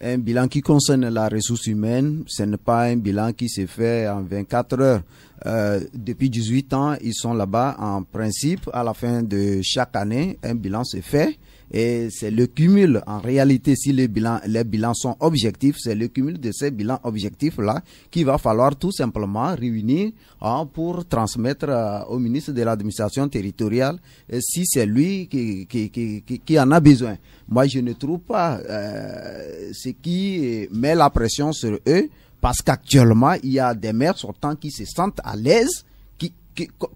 un bilan qui concerne la ressource humaine. Ce n'est pas un bilan qui se fait en 24 heures. Depuis 18 ans, ils sont là-bas. En principe, à la fin de chaque année, un bilan se fait. Et c'est le cumul, en réalité, si les bilans sont objectifs, c'est le cumul de ces bilans objectifs-là qu'il va falloir tout simplement réunir pour transmettre au ministre de l'administration territoriale si c'est lui qui en a besoin. Moi, je ne trouve pas ce qui met la pression sur eux, parce qu'actuellement, il y a des maires sortants qui se sentent à l'aise,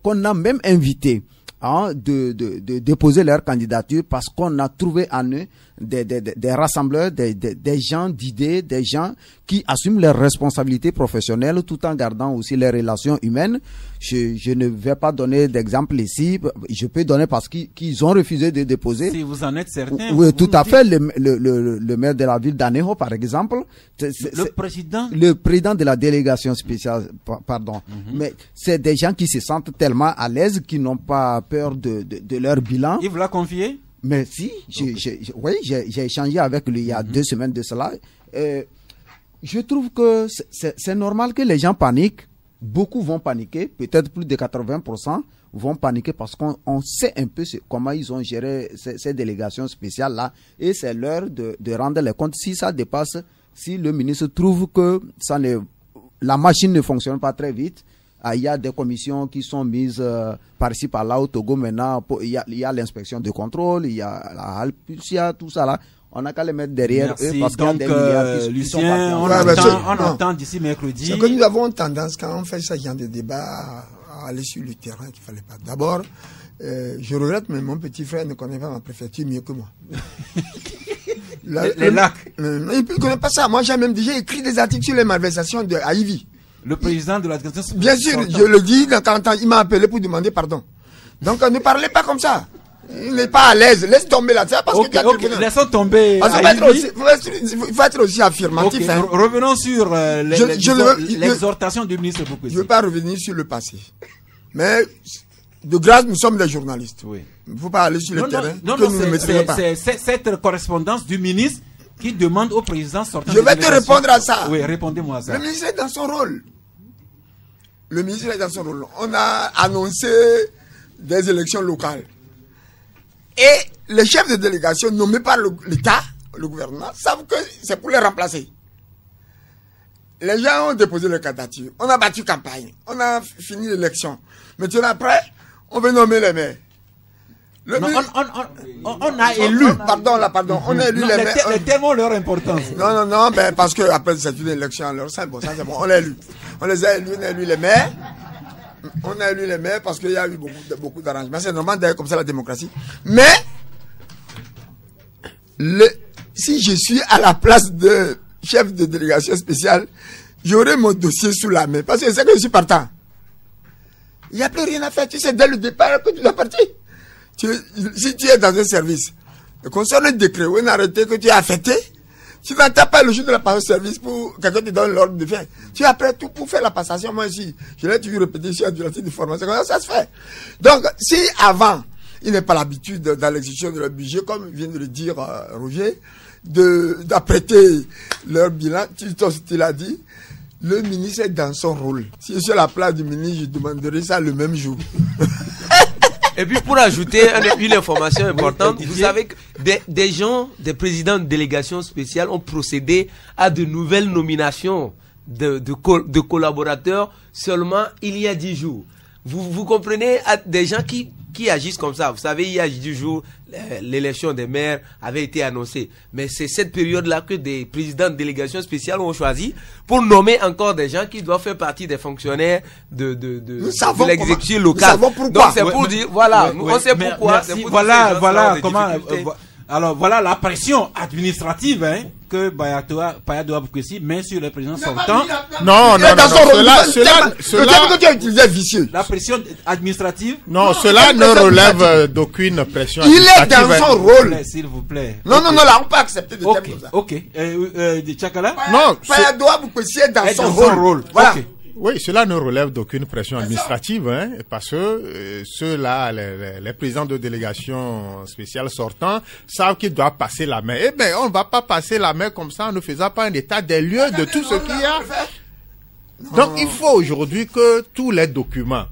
qu'on a même invité de déposer leur candidature parce qu'on a trouvé en eux des rassembleurs, des gens d'idées, des gens qui assument leurs responsabilités professionnelles tout en gardant aussi les relations humaines. Je ne vais pas donner d'exemple ici, je peux donner parce qu'ils ont refusé de déposer. Si vous en êtes certain. Oui, tout à fait. Le maire de la ville d'Aného, par exemple. Le président de la délégation spéciale, pardon. Mais c'est des gens qui se sentent tellement à l'aise qu'ils n'ont pas peur de leur bilan. Il vous l'a confié? Mais si, oui, j'ai échangé avec lui il y a 2 semaines de cela. Je trouve que c'est normal que les gens paniquent. Beaucoup vont paniquer, peut-être plus de 80% vont paniquer parce qu'on sait un peu comment ils ont géré ces délégations spéciales-là. Et c'est l'heure de rendre les comptes. Si ça dépasse, si le ministre trouve que la machine ne fonctionne pas très vite, il y a des commissions qui sont mises par-ci par-là au Togo maintenant. Il y a l'inspection de contrôle, il y a la Halpucia, tout ça là. On n'a qu'à les mettre derrière eux parce qu'il y a des milliards qui sont partis. On attend d'ici mercredi. C'est que nous avons tendance, quand on fait ce genre de débat, à aller sur le terrain qu'il ne fallait pas. D'abord, je regrette, mais mon petit frère ne connaît pas ma préfecture mieux que moi. Les lacs. Il ne connaît pas ça. Moi, j'ai même déjà écrit des articles sur les malversations de Haïvi. Le président de l'administration. Bien sûr, je le dis, quand il m'a appelé pour demander pardon. Donc, ne parlez pas comme ça. Il n'est pas à l'aise. Laisse tomber là. Parce que laissons tomber. Il faut être aussi affirmatif. Okay. Hein. Revenons sur l'exhortation du ministre Boukouessi. Je ne veux pas revenir sur le passé. Mais, de grâce, nous sommes des journalistes. Oui. Il ne faut pas aller sur le terrain. C'est cette correspondance du ministre qui demande au président sortant. Je vais te répondre à ça. Oui, répondez-moi à ça. Le ministre est dans son rôle. On a annoncé des élections locales. Et les chefs de délégation nommés par l'État, le gouvernement, savent que c'est pour les remplacer. Les gens ont déposé leur candidature. On a battu campagne. On a fini l'élection. Maintenant, après, on veut nommer les maires. On a élu. Pardon. On a élu les maires. Les termes ont leur importance. Non, parce que après c'est une élection, alors ça c'est bon. On l'a élu. On les a élus, on a élu les maires. On a élu les maires parce qu'il y a eu beaucoup d'arrangements. C'est normal d'ailleurs comme ça la démocratie. Mais si je suis à la place de chef de délégation spéciale, j'aurai mon dossier sous la main. Parce que c'est que je suis partant. Il n'y a plus rien à faire. Tu sais, dès le départ que tu dois partir. Si tu es dans un service, concernant le décret ou un arrêté que tu as affecté, tu n'attends pas le jour de la passation de service pour quelqu'un te donne l'ordre de faire. Tu es prêt tout pour faire la passation. Moi aussi, je l'ai toujours répété, je suis adjuratif de formation. Comment ça se fait? Donc, si avant, il n'est pas l'habitude dans l'exécution de leur budget, comme vient de le dire Roger, d'apprêter leur bilan, tu l'as dit, le ministre est dans son rôle. Si je suis à la place du ministre, je demanderai ça le même jour. Et puis pour ajouter une information importante, vous savez que des gens, des présidents de délégations spéciales ont procédé à de nouvelles nominations de collaborateurs seulement il y a 10 jours. Vous comprenez, des gens qui agissent comme ça. Vous savez, il y a 10 jours, l'élection des maires avait été annoncée. Mais c'est cette période-là que des présidents de délégations spéciales ont choisi pour nommer encore des gens qui doivent faire partie des fonctionnaires de l'exécutif local. Nous savons pourquoi. Donc c'est pour dire, voilà, on sait pourquoi. Voilà comment... Alors voilà la pression administrative que Paya Boukouessi met sur le président sortant. Non, cela tu as utilisé vicieux. La pression administrative. Non, cela ne relève d'aucune pression il administrative. Il est dans son rôle. S'il vous plaît. Non, là, on peut accepter des termes comme ça. Ok. De Tchakala. Non, Paya Boukouessi est dans son rôle. Voilà. Oui, cela ne relève d'aucune pression administrative, hein, parce que ceux-là, les présidents de délégation spéciale sortants, savent qu'ils doivent passer la main. Eh bien, on ne va pas passer la main comme ça en ne faisant pas un état des lieux de tout ce qu'il y a. Donc, il faut aujourd'hui que tous les documents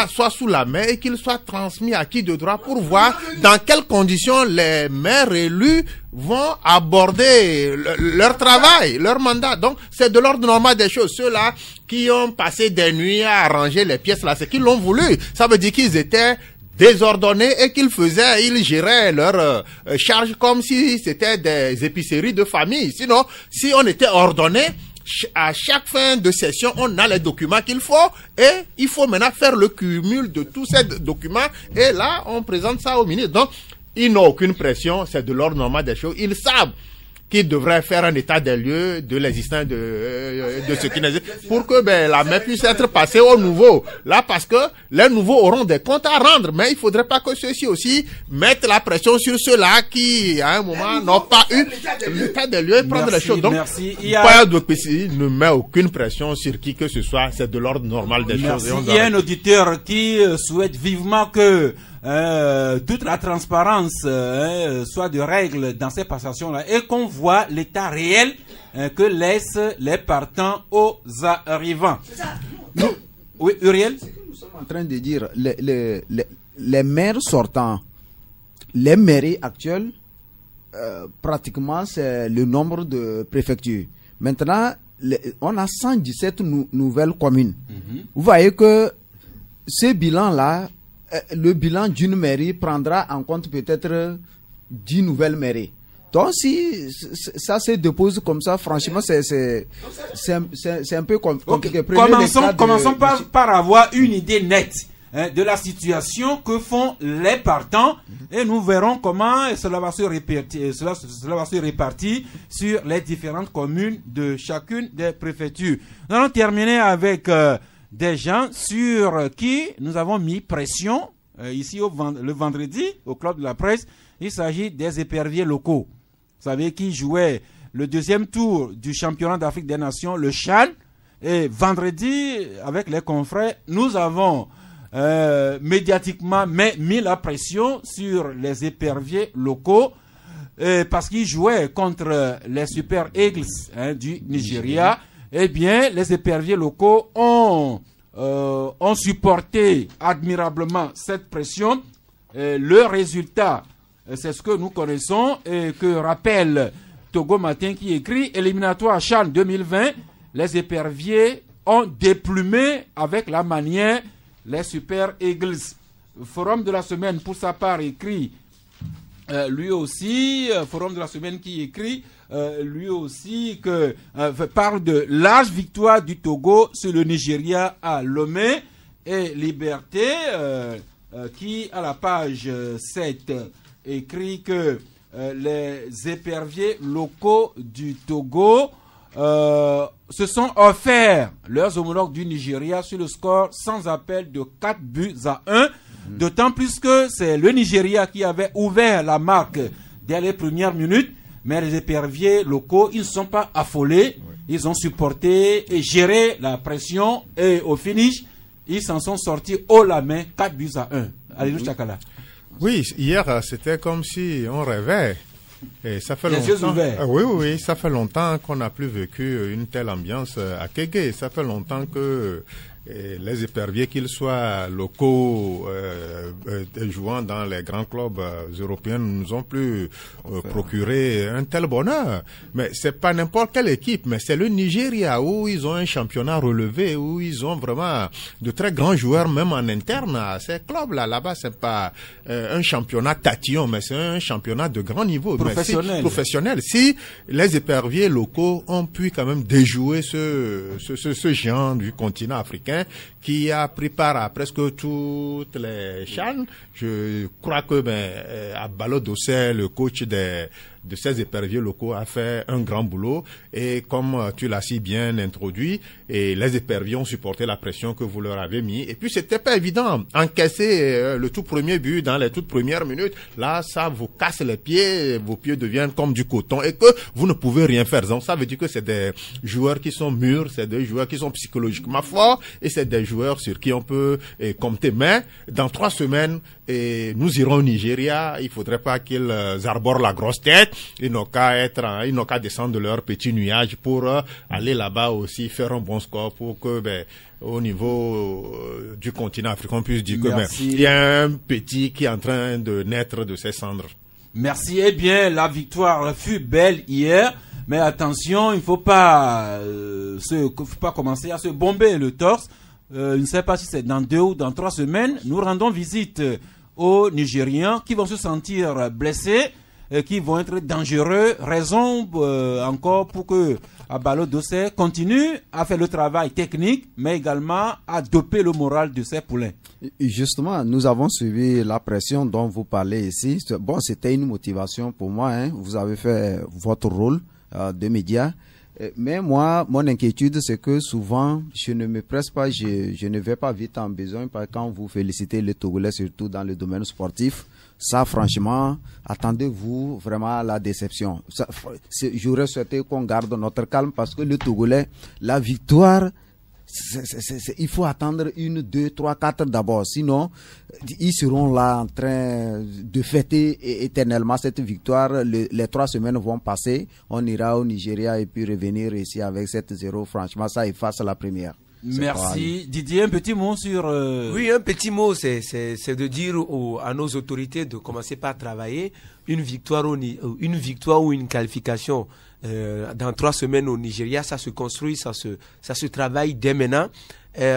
soient sous la main et qu'ils soient transmis à qui de droit pour voir dans quelles conditions les maires élus vont aborder leur travail, leur mandat. Donc, c'est de l'ordre normal des choses. Ceux-là qui ont passé des nuits à arranger les pièces là, c'est qu'ils l'ont voulu. Ça veut dire qu'ils étaient désordonnés et ils géraient leurs charges comme si c'était des épiceries de famille. Sinon, si on était ordonné, à chaque fin de session, on a les documents qu'il faut et il faut maintenant faire le cumul de tous ces documents et là, on présente ça au ministre. Donc, ils n'ont aucune pression, c'est de l'ordre normal des choses. Ils savent qu'ils devraient faire un état des lieux de l'existence de ce qui n'existe pour que la main puisse être passée aux nouveaux. Là, parce que les nouveaux auront des comptes à rendre, mais il faudrait pas que ceux-ci aussi mettent la pression sur ceux-là qui, à un moment, n'ont pas eu l'état des lieux et prendre les choses. Donc, pas de PC ne met aucune pression sur qui que ce soit, c'est de l'ordre normal des choses. Il y a un auditeur qui souhaite vivement que toute la transparence soit de règle dans ces passations-là et qu'on voit l'état réel que laissent les partants aux arrivants. Oui, Uriel? Ce que nous sommes en train de dire, les maires sortants, les mairies actuelles, pratiquement c'est le nombre de préfectures. Maintenant, on a 117 nouvelles communes. Vous voyez que ce bilan-là, le bilan d'une mairie prendra en compte peut-être 10 nouvelles mairies. Donc si ça se dépose comme ça, franchement, c'est un peu compliqué. Okay. Commençons par avoir une idée nette de la situation que font les partants et nous verrons comment cela va se répartir sur les différentes communes de chacune des préfectures. Nous allons terminer avec des gens sur qui nous avons mis pression ici le vendredi au Club de la Presse. Il s'agit des éperviers locaux. Vous savez, qui jouaient le deuxième tour du championnat d'Afrique des Nations, le CHAN. Et vendredi, avec les confrères, nous avons médiatiquement mis la pression sur les éperviers locaux parce qu'ils jouaient contre les Super Eagles du Nigeria. Eh bien, les éperviers locaux ont supporté admirablement cette pression. Le résultat, c'est ce que nous connaissons et que rappelle Togo Matin qui écrit « Éliminatoire CHAN 2020, les éperviers ont déplumé avec la manière les Super Eagles ». Forum de la semaine, pour sa part, écrit lui aussi, Forum de la semaine qui écrit lui aussi que parle de large victoire du Togo sur le Nigeria à Lomé, et Liberté qui à la page 7 écrit que les éperviers locaux du Togo se sont offerts leurs homologues du Nigeria sur le score sans appel de 4-1, d'autant plus que c'est le Nigeria qui avait ouvert la marque dès les premières minutes. Mais les éperviers locaux, ils ne sont pas affolés. Ils ont supporté et géré la pression. Et au finish, ils s'en sont sortis haut la main, 4-1. Alléluia Chakala. Oui, hier, c'était comme si on rêvait. Et ça fait les yeux ouverts. Oui, ça fait longtemps qu'on n'a plus vécu une telle ambiance à Kégué. Ça fait longtemps que les éperviers, qu'ils soient locaux, jouant dans les grands clubs européens, ne nous ont plus procuré un tel bonheur. Mais c'est pas n'importe quelle équipe, mais c'est le Nigeria où ils ont un championnat relevé, où ils ont vraiment de très grands joueurs, même en interne à ces clubs-là. Là-bas, c'est pas un championnat tatillon, mais c'est un championnat de grand niveau. Professionnel. Si les éperviers locaux ont pu quand même déjouer ce géant du continent africain, qui a pris part à presque toutes les CHAN. Je crois que Abalo Dossé, le coach des de ces éperviers locaux a fait un grand boulot. Et comme tu l'as si bien introduit, et les éperviers ont supporté la pression que vous leur avez mis. Et puis c'était pas évident. Encaisser le tout premier but dans les toutes premières minutes, là ça vous casse les pieds, vos pieds deviennent comme du coton et que vous ne pouvez rien faire. Donc ça veut dire que c'est des joueurs qui sont mûrs, c'est des joueurs qui sont psychologiquement forts et c'est des joueurs sur qui on peut compter. Mais dans 3 semaines, nous irons au Nigeria. Il faudrait pas qu'ils arborent la grosse tête. Ils n'ont qu'à descendre de leur petit nuage pour aller là-bas aussi faire un bon score pour que au niveau du continent africain on puisse dire que il y a un petit qui est en train de naître de ses cendres. Merci. Eh bien, la victoire fut belle hier, mais attention, il faut pas commencer à se bomber le torse. Je ne sais pas si c'est dans 2 ou dans 3 semaines. Nous rendons visite aux Nigériens qui vont se sentir blessés, qui vont être dangereux. Raison encore pour que Abalo Dossé continue à faire le travail technique, mais également à doper le moral de ses poulains. Justement, nous avons suivi la pression dont vous parlez ici. Bon, c'était une motivation pour moi. Hein. Vous avez fait votre rôle de média. Mais moi, mon inquiétude, c'est que souvent, je ne me presse pas, je ne vais pas vite en besoin. Quand vous félicitez les Togolais, surtout dans le domaine sportif, ça, franchement, attendez-vous vraiment à la déception. J'aurais souhaité qu'on garde notre calme parce que le Togolais, la victoire, il faut attendre 1, 2, 3, 4 d'abord. Sinon, ils seront là en train de fêter éternellement cette victoire. Les 3 semaines vont passer. On ira au Nigeria et puis revenir ici avec 7-0. Franchement, ça efface la première. Merci. Didier, un petit mot sur... Oui, un petit mot, c'est de dire à nos autorités de commencer par travailler. Une victoire ou une qualification dans 3 semaines au Nigeria, ça se construit, ça se travaille dès maintenant.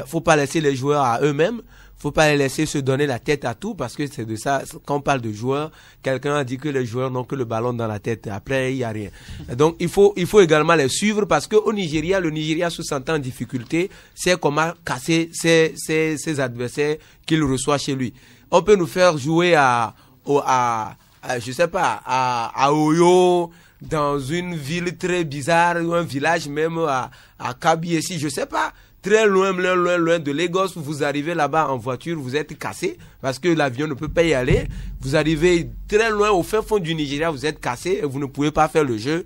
Faut pas laisser les joueurs à eux-mêmes. Faut pas les laisser se donner la tête à tout parce que c'est de ça. Quand on parle de joueurs, quelqu'un a dit que les joueurs n'ont que le ballon dans la tête. Après, il y a rien. Donc, il faut également les suivre parce que au Nigeria, le Nigeria se sentant en difficulté, c'est comment casser ses adversaires qu'il reçoit chez lui. On peut nous faire jouer je sais pas, à Oyo, dans une ville très bizarre ou un village même à Kabiesi, je sais pas. Très loin de Lagos, vous arrivez là-bas en voiture, vous êtes cassé parce que l'avion ne peut pas y aller. Vous arrivez très loin au fin fond du Nigeria, vous êtes cassé et vous ne pouvez pas faire le jeu.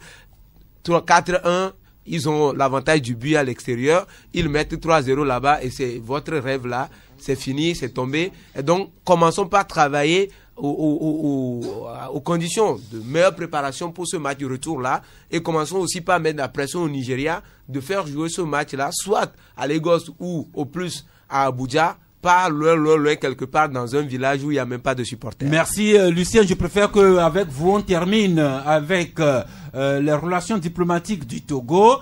4-1, ils ont l'avantage du but à l'extérieur. Ils mettent 3-0 là-bas et c'est votre rêve là. C'est fini, c'est tombé. Et donc, commençons par travailler aux conditions de meilleure préparation pour ce match de retour-là et commençons aussi par mettre la pression au Nigeria de faire jouer ce match-là, soit à Lagos ou au plus à Abuja, pas loin, quelque part dans un village où il n'y a même pas de supporters. Merci Lucien, je préfère qu'avec vous on termine avec les relations diplomatiques du Togo.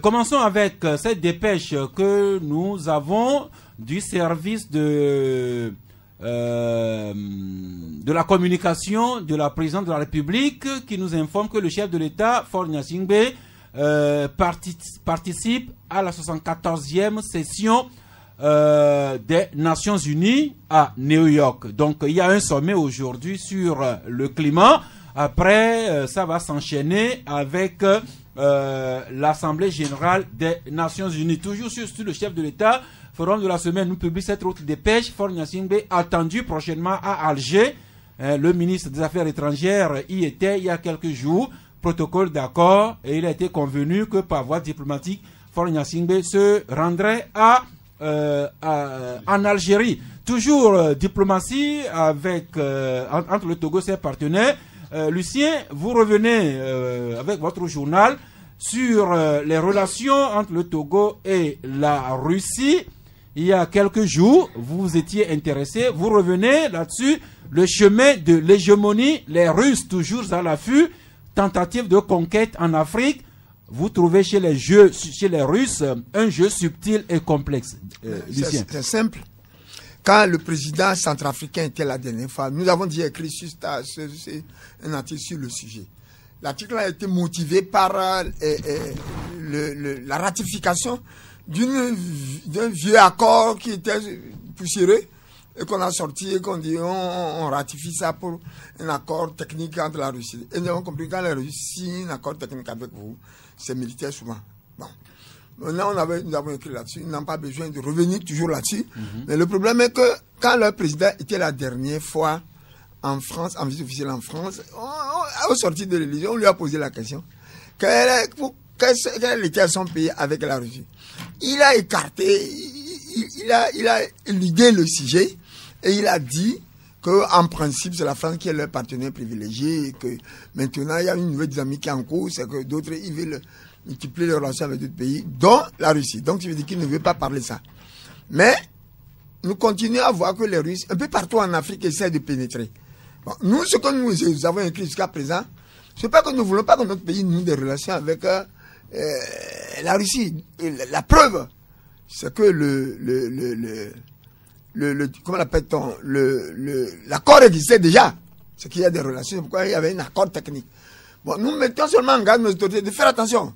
Commençons avec cette dépêche que nous avons du service de la communication de la présidente de la République qui nous informe que le chef de l'État, Faure Gnassingbé, participe à la 74e session des Nations Unies à New York. Donc il y a un sommet aujourd'hui sur le climat. Après, ça va s'enchaîner avec l'Assemblée générale des Nations Unies. Toujours sur le chef de l'État, Forum de la semaine, nous publie cette autre dépêche. Faure Gnassingbé attendu prochainement à Alger. Le ministre des Affaires étrangères y était il y a quelques jours. Protocole d'accord et il a été convenu que par voie diplomatique, Faure Gnassingbé se rendrait en Algérie. Toujours diplomatie avec entre le Togo et ses partenaires. Lucien, vous revenez avec votre journal sur les relations entre le Togo et la Russie. Il y a quelques jours, vous vous étiez intéressé, vous revenez là-dessus, le chemin de l'hégémonie, les Russes toujours à l'affût, tentative de conquête en Afrique. Vous trouvez chez les Russes un jeu subtil et complexe. C'est simple. Quand le président centrafricain était la dernière fois, nous avons dit écrit juste un article sur le sujet. L'article a été motivé par la ratification d'un vieux accord qui était poussiéreux et qu'on a sorti et qu'on dit on ratifie ça pour un accord technique entre la Russie. Et nous avons compris que quand la Russie signe un accord technique avec vous, c'est militaire souvent. Bon. Maintenant, nous avons écrit là-dessus. Ils n'ont pas besoin de revenir toujours là-dessus. Mais le problème est que quand le président était la dernière fois en France, en visite officielle en France, au sortir de l'Élysée, on lui a posé la question. Quel était son pays avec la Russie? Il a écarté, il a éludé le sujet et il a dit qu'en principe, c'est la France qui est leur partenaire privilégié et que maintenant, il y a une nouvelle dynamique en cours, c'est que d'autres, ils veulent multiplier les relations avec d'autres pays, dont la Russie. Donc, tu veux dire qu'il ne veut pas parler de ça. Mais, nous continuons à voir que les Russes, un peu partout en Afrique, essaient de pénétrer. Bon, nous, ce que nous avons écrit jusqu'à présent, c'est pas que nous ne voulons pas que notre pays noue des relations avec la Russie. Et la preuve, c'est que comment l'appelle-t-on, l'accord existait déjà. C'est qu'il y a des relations, c'est pourquoi il y avait un accord technique. Bon, nous mettons seulement en garde nos autorités de faire attention.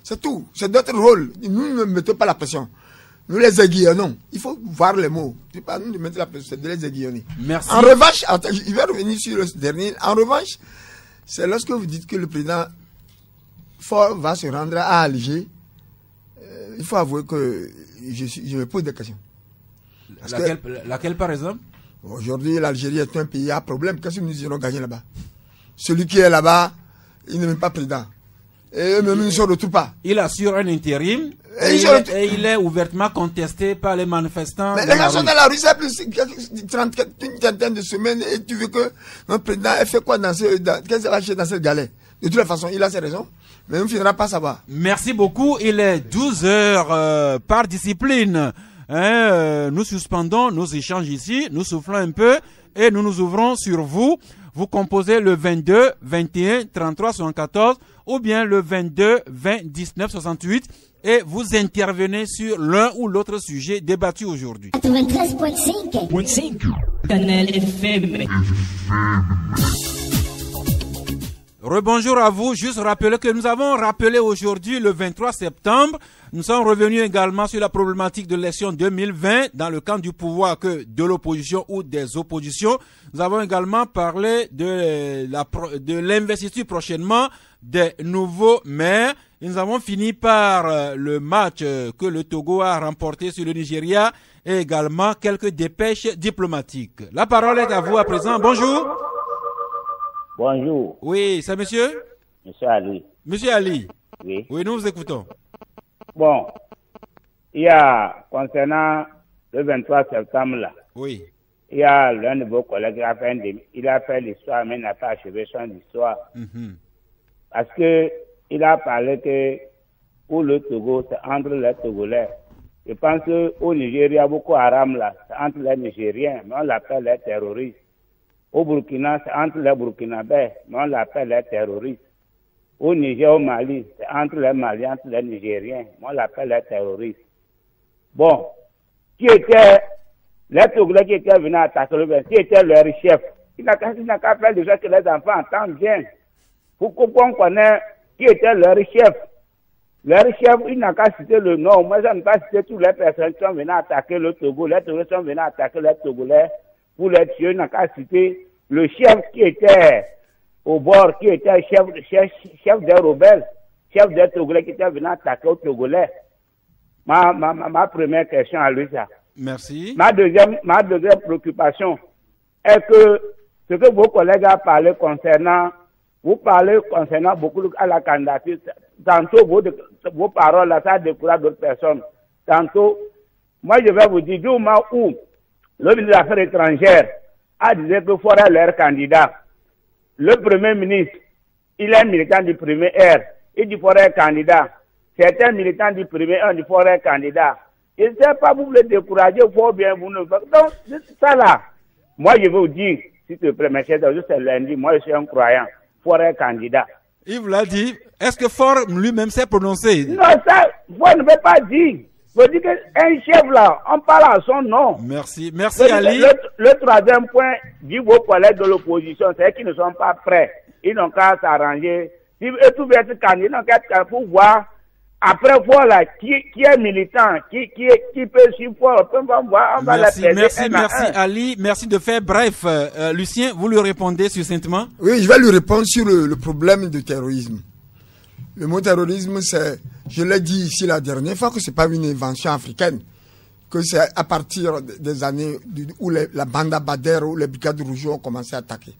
C'est tout. C'est notre rôle. Nous ne mettons pas la pression. Nous les aiguillonnons. Il faut voir les mots. C'est pas nous de mettre la pression, c'est de les aiguillonner. Merci. En revanche, je vais revenir sur le dernier. En revanche, c'est lorsque vous dites que le président Faure va se rendre à Alger, il faut avouer que je me pose des questions. Laquelle par exemple? Aujourd'hui, l'Algérie est un pays à problème. Qu'est-ce que nous irons gagner là-bas? Celui qui est là-bas, il n'est même pas président. Et eux-mêmes ne se retrouvent pas. Il assure un intérim et il est ouvertement contesté par les manifestants. Mais les gens sont dans la rue, c'est plus une trentaine de semaines et tu veux que notre président ait fait quoi qu'est-ce qu'il va acheter dans cette galère? De toute façon, il a ses raisons, mais on ne finira pas savoir. Merci beaucoup. Il est 12 heures par discipline. Nous suspendons nos échanges ici, nous soufflons un peu et nous nous ouvrons sur vous. Vous composez le 22 21 33 74 ou bien le 22 20 19 68 et vous intervenez sur l'un ou l'autre sujet débattu aujourd'hui. 93.5 Canal FM. Rebonjour à vous. Juste rappeler que nous avons rappelé aujourd'hui le 23 septembre. Nous sommes revenus également sur la problématique de l'élection 2020 dans le camp du pouvoir que de l'opposition ou des oppositions. Nous avons également parlé de l'investiture prochainement des nouveaux maires. Et nous avons fini par le match que le Togo a remporté sur le Nigeria et également quelques dépêches diplomatiques. La parole est à vous à présent. Bonjour. Bonjour. Oui, c'est monsieur? Monsieur Ali. Monsieur Ali. Oui. Oui, nous vous écoutons. Bon, il y a, concernant le 23 septembre là, oui. Il y a l'un de vos collègues, il a fait l'histoire, mais il n'a pas achevé son histoire. Parce que il a parlé que pour le Togo, c'est entre les Togolais. Je pense qu'au Nigeria, Boko Haram là, c'est entre les Nigériens, mais on l'appelle les terroristes. Au Burkina, c'est entre les Burkinabés, mais on l'appelle les terroristes. Au Niger, au Mali, c'est entre les Maliens, entre les Nigériens, mais on l'appelle les terroristes. Bon, qui était les Togolais qui étaient venus attaquer le pays, qui était leur chef? Il n'a qu'à faire déjà que les enfants entendent bien. Pourquoi on connaît qui était leur chef? Leur chef, il n'a qu'à citer le nom. Moi, je n'ai pas cité toutes les personnes qui sont venues attaquer le Togo. Les Togolais sont venus attaquer les Togolais pour les tuer. Il n'a qu'à citer le chef qui était au bord, qui était chef des rebelles, chef des Togolais qui était venu attaquer aux Togolais. Ma première question à lui, ça. Merci. Ma deuxième préoccupation est que ce que vos collègues ont parlé concernant, vous parlez concernant beaucoup à la candidature. Tantôt, vos paroles, là, ça décourage d'autres personnes. Tantôt, moi, je vais vous dire, du moment où le ministre des Affaires étrangères a dit que fera leur candidat, le Premier ministre, il est militant du premier R, il dit fera candidat. Certains militants du premier R, il fera candidat. Je ne sais pas, vous voulez décourager, faut bien vous ne faites. Donc, ça là, moi, je vais vous dire, s'il te plaît, mes chers amis, c'est lundi, moi, je suis un croyant, fera candidat. Il vous l'a dit. Est-ce que Faure lui-même s'est prononcé? Non, ça, vous ne pouvez pas dire. Faut dire qu'un chef là, on parle à son nom. Merci. Merci Ali. Le troisième point dit vos collègues de l'opposition, c'est qu'ils ne sont pas prêts. Ils n'ont qu'à s'arranger. Si eux tout être candidats, ils n'ont qu'à pour voir Après, voilà, qui est militant, qui peut suivre, on va merci, la merci Ali, merci de faire bref. Lucien, vous lui répondez succinctement? Oui, je vais lui répondre sur le problème du terrorisme. Le mot terrorisme, c'est, je l'ai dit ici la dernière fois, que c'est pas une invention africaine, que c'est à partir des années où la bande à Bader ou les brigades rouges ont commencé à attaquer.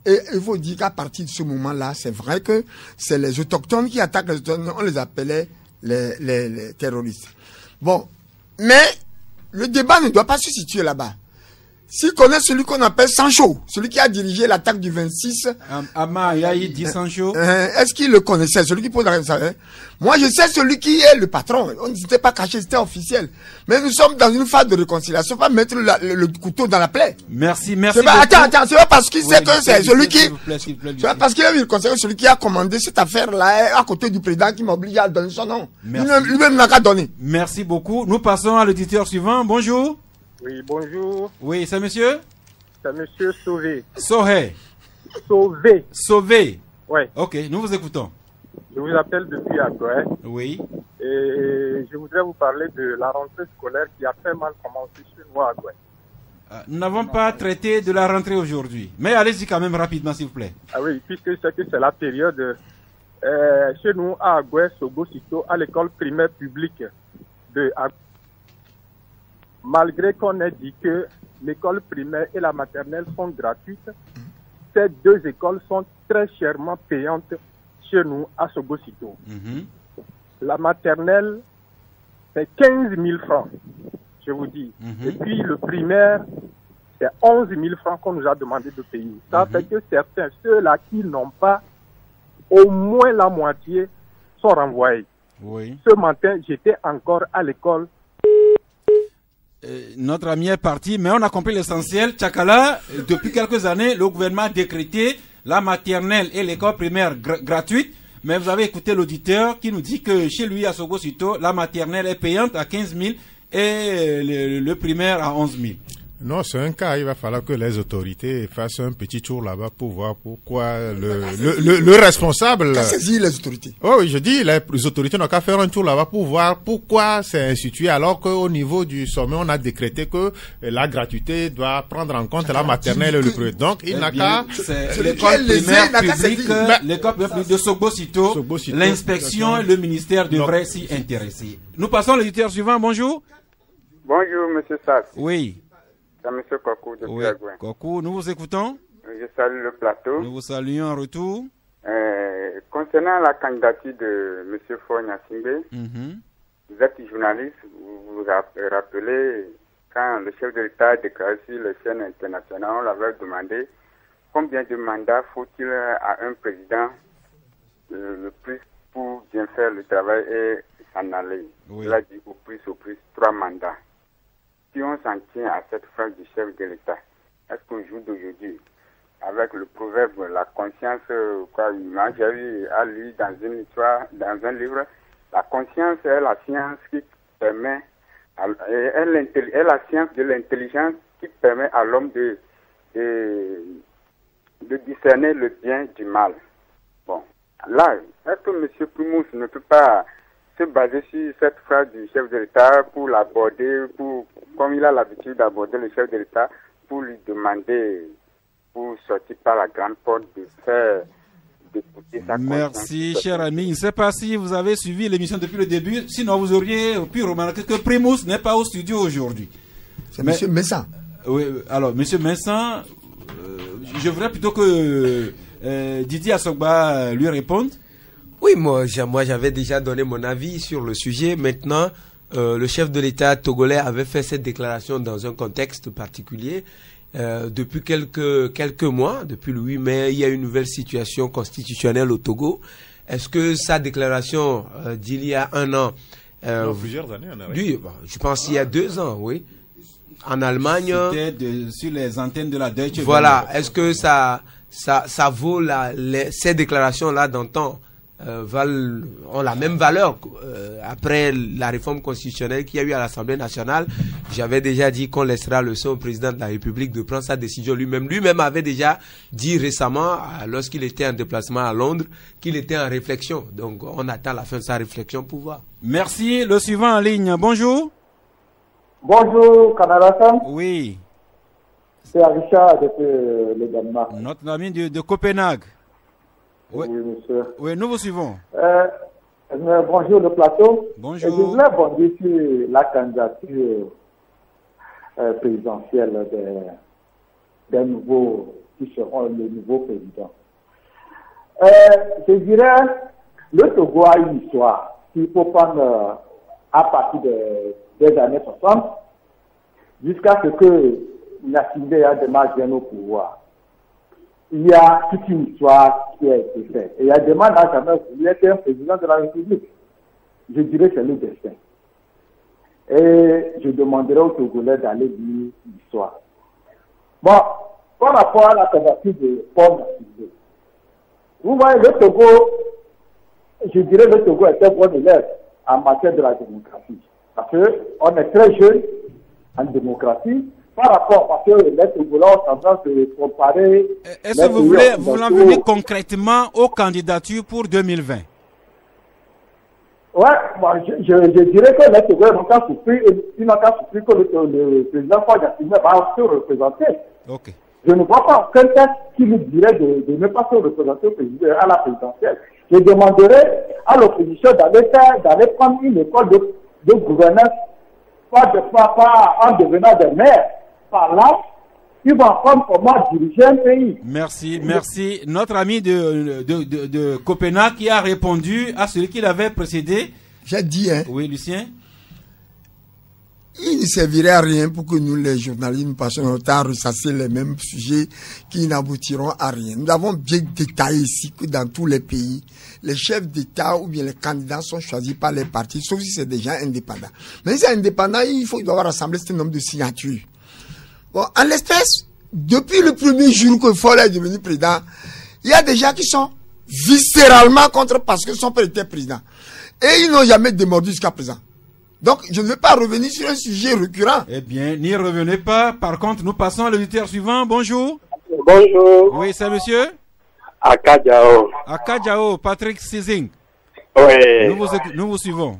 Et il faut dire qu'à partir de ce moment-là, c'est vrai que c'est les autochtones qui attaquent les autochtones, on les appelait les terroristes. Bon, mais le débat ne doit pas se situer là-bas. S'il connaît celui qu'on appelle Sancho, celui qui a dirigé l'attaque du 26... Ama Yahi dit Sancho. Est-ce qu'il le connaissait, celui qui pose la question? Moi, je sais celui qui est le patron. On ne s'était pas caché, c'était officiel. Mais nous sommes dans une phase de réconciliation. Pas mettre le couteau dans la plaie. Merci. Attends, c'est pas parce qu'il sait que c'est celui qui... C'est pas parce qu'il a vu le conseil, celui qui a commandé cette affaire-là à côté du président qui m'oblige à donner son nom. Lui-même n'a qu'à donner. Merci beaucoup. Nous passons à l'auditeur suivant. Bonjour. Oui, bonjour. Oui, c'est monsieur? C'est monsieur Sauvé. Sauvé. Sauvé. Sauvé. Oui. Ok, nous vous écoutons. Je vous appelle depuis Agoué. Oui. Et je voudrais vous parler de la rentrée scolaire qui a très mal commencé chez nous à Agoué. Nous n'avons pas traité de la rentrée aujourd'hui. Mais allez-y quand même rapidement, s'il vous plaît. Ah oui, puisque c'est la période chez nous à Agoué, Sogo-Sito, à l'école primaire publique de Agoué. Malgré qu'on ait dit que l'école primaire et la maternelle sont gratuites, ces deux écoles sont très chèrement payantes chez nous à Sogo-Sito. La maternelle, c'est 15 000 francs, je vous dis. Et puis le primaire, c'est 11 000 francs qu'on nous a demandé de payer. Ça fait que certains, ceux-là qui n'ont pas au moins la moitié, sont renvoyés. Oui. Ce matin, j'étais encore à l'école. Notre ami est parti, mais on a compris l'essentiel. Tchakala, depuis quelques années, le gouvernement a décrété la maternelle et l'école primaire gratuite. Mais vous avez écouté l'auditeur qui nous dit que chez lui, à Sogo-Sito, la maternelle est payante à 15 000 et le primaire à 11 000. Non, c'est un cas. Il va falloir que les autorités fassent un petit tour là-bas pour voir pourquoi le responsable... Qu'a saisi les autorités? Oh oui, je dis, les autorités n'ont qu'à faire un tour là-bas pour voir pourquoi c'est institué, alors qu'au niveau du sommet, on a décrété que la gratuité doit prendre en compte la maternelle et le primaire. Donc, il n'a qu'à... L'école primaire publique, l'école publique de Sogo-Sito, l'inspection et le ministère devraient s'y intéresser. Nous passons à l'auditeur suivant. Bonjour. Bonjour, monsieur Sass. Oui. C'est M. Kokou de Piragouin. Kokou, nous vous écoutons. Je salue le plateau. Nous vous saluons en retour. Concernant la candidature de M. Fogna Singbe, vous êtes journaliste, vous vous rappelez quand le chef de l'État a déclaré sur les chaînes internationales, on l'avait demandé combien de mandats faut-il à un président le plus pour bien faire le travail et s'en aller. Oui. Il a dit au plus 3 mandats. Si on s'en tient à cette phrase du chef de l'État, est-ce qu'au jour d'aujourd'hui, avec le proverbe la conscience, moi j'ai eu à lire dans une histoire, dans un livre, la conscience est la science qui permet, est la science de l'intelligence qui permet à l'homme de discerner le bien du mal. Bon, là, est-ce que M. Primous ne peut pas se baser sur cette phrase du chef de l'État pour l'aborder, comme il a l'habitude d'aborder le chef de l'État, pour lui demander, pour sortir par la grande porte, d'écouter sa conscience. Merci, cher ami. Je ne sais pas si vous avez suivi l'émission depuis le début, sinon vous auriez pu remarquer que Primus n'est pas au studio aujourd'hui. C'est M. Messan. Oui, alors, M. Messan, je voudrais plutôt que Didier Assogba lui réponde. Oui, moi j'avais déjà donné mon avis sur le sujet. Maintenant, le chef de l'État togolais avait fait cette déclaration dans un contexte particulier. Depuis quelques mois, depuis le 8 mai, il y a une nouvelle situation constitutionnelle au Togo. Est-ce que sa déclaration d'il y a un an... plusieurs années, oui, je pense il y a 2 ans, oui. En Allemagne... C'était sur les antennes de la Deutsche Welle. Voilà, est-ce que ça vaut ces déclarations-là d'antan ont la même valeur. Après la réforme constitutionnelle qu'il y a eu à l'Assemblée nationale, j'avais déjà dit qu'on laissera le soin au président de la République de prendre sa décision lui-même. Lui-même avait déjà dit récemment, lorsqu'il était en déplacement à Londres, qu'il était en réflexion. Donc on attend la fin de sa réflexion pour voir. Merci. Le suivant en ligne. Bonjour. Bonjour, Canada FM. Oui. C'est Richard depuis le Danemark. Notre ami de Copenhague. Oui, monsieur. Oui, nous vous suivons. Bonjour le plateau. Bonjour. Et je voulais bondir sur la candidature présidentielle des nouveaux qui seront le nouveau président. Je dirais, le Togo a une histoire qu'il faut prendre à partir des années 60 jusqu'à ce que Gnassingbé Adema vienne au pouvoir. Il y a toute une histoire qui a été faite. Et Adema n'a jamais voulu être un président de la République. Je dirais que c'est le destin. Et je demanderai aux Togolais d'aller lire l'histoire. Bon, par rapport à la candidature de Paul Gnassingbé, vous voyez, le Togo, je dirais le Togo est un bon élève en matière de la démocratie. Parce qu'on est très jeune en démocratie. Par rapport, parce que les Togolais ont tendance à se comparer. Est-ce que vous voulez en venir concrètement aux candidatures pour 2020? Ouais, moi, je dirais que les Togolais n'ont pas souffert que le président Paul Gnassingbé va se représenter. Okay. Je ne vois pas aucun texte qui lui dirait de ne pas se représenter à la présidentielle. Je demanderai à l'opposition d'aller prendre une école de gouvernance, pas en devenant des maires. Par là, ils vont apprendre comment diriger un pays. Merci, merci. Notre ami de Copenhague qui a répondu à celui qui l'avait précédé. J'ai dit, hein. Oui, Lucien. Il ne servirait à rien pour que nous, les journalistes, nous passions notre temps à ressasser les mêmes sujets qui n'aboutiront à rien. Nous avons bien détaillé ici que dans tous les pays, les chefs d'État ou bien les candidats sont choisis par les partis, sauf si c'est des gens indépendants. Mais si c'est indépendant, il doit rassembler ce nombre de signatures. Bon, en l'espèce, depuis le premier jour que Foll est devenu président, il y a des gens qui sont viscéralement contre parce que son père était président. Et ils n'ont jamais démordu jusqu'à présent. Donc, je ne vais pas revenir sur un sujet récurrent. Eh bien, n'y revenez pas. Par contre, nous passons à l'auditeur suivant. Bonjour. Bonjour. Oui, c'est monsieur Akadjao. Akadjao, Patrick Sizing. Oui. Nous vous suivons.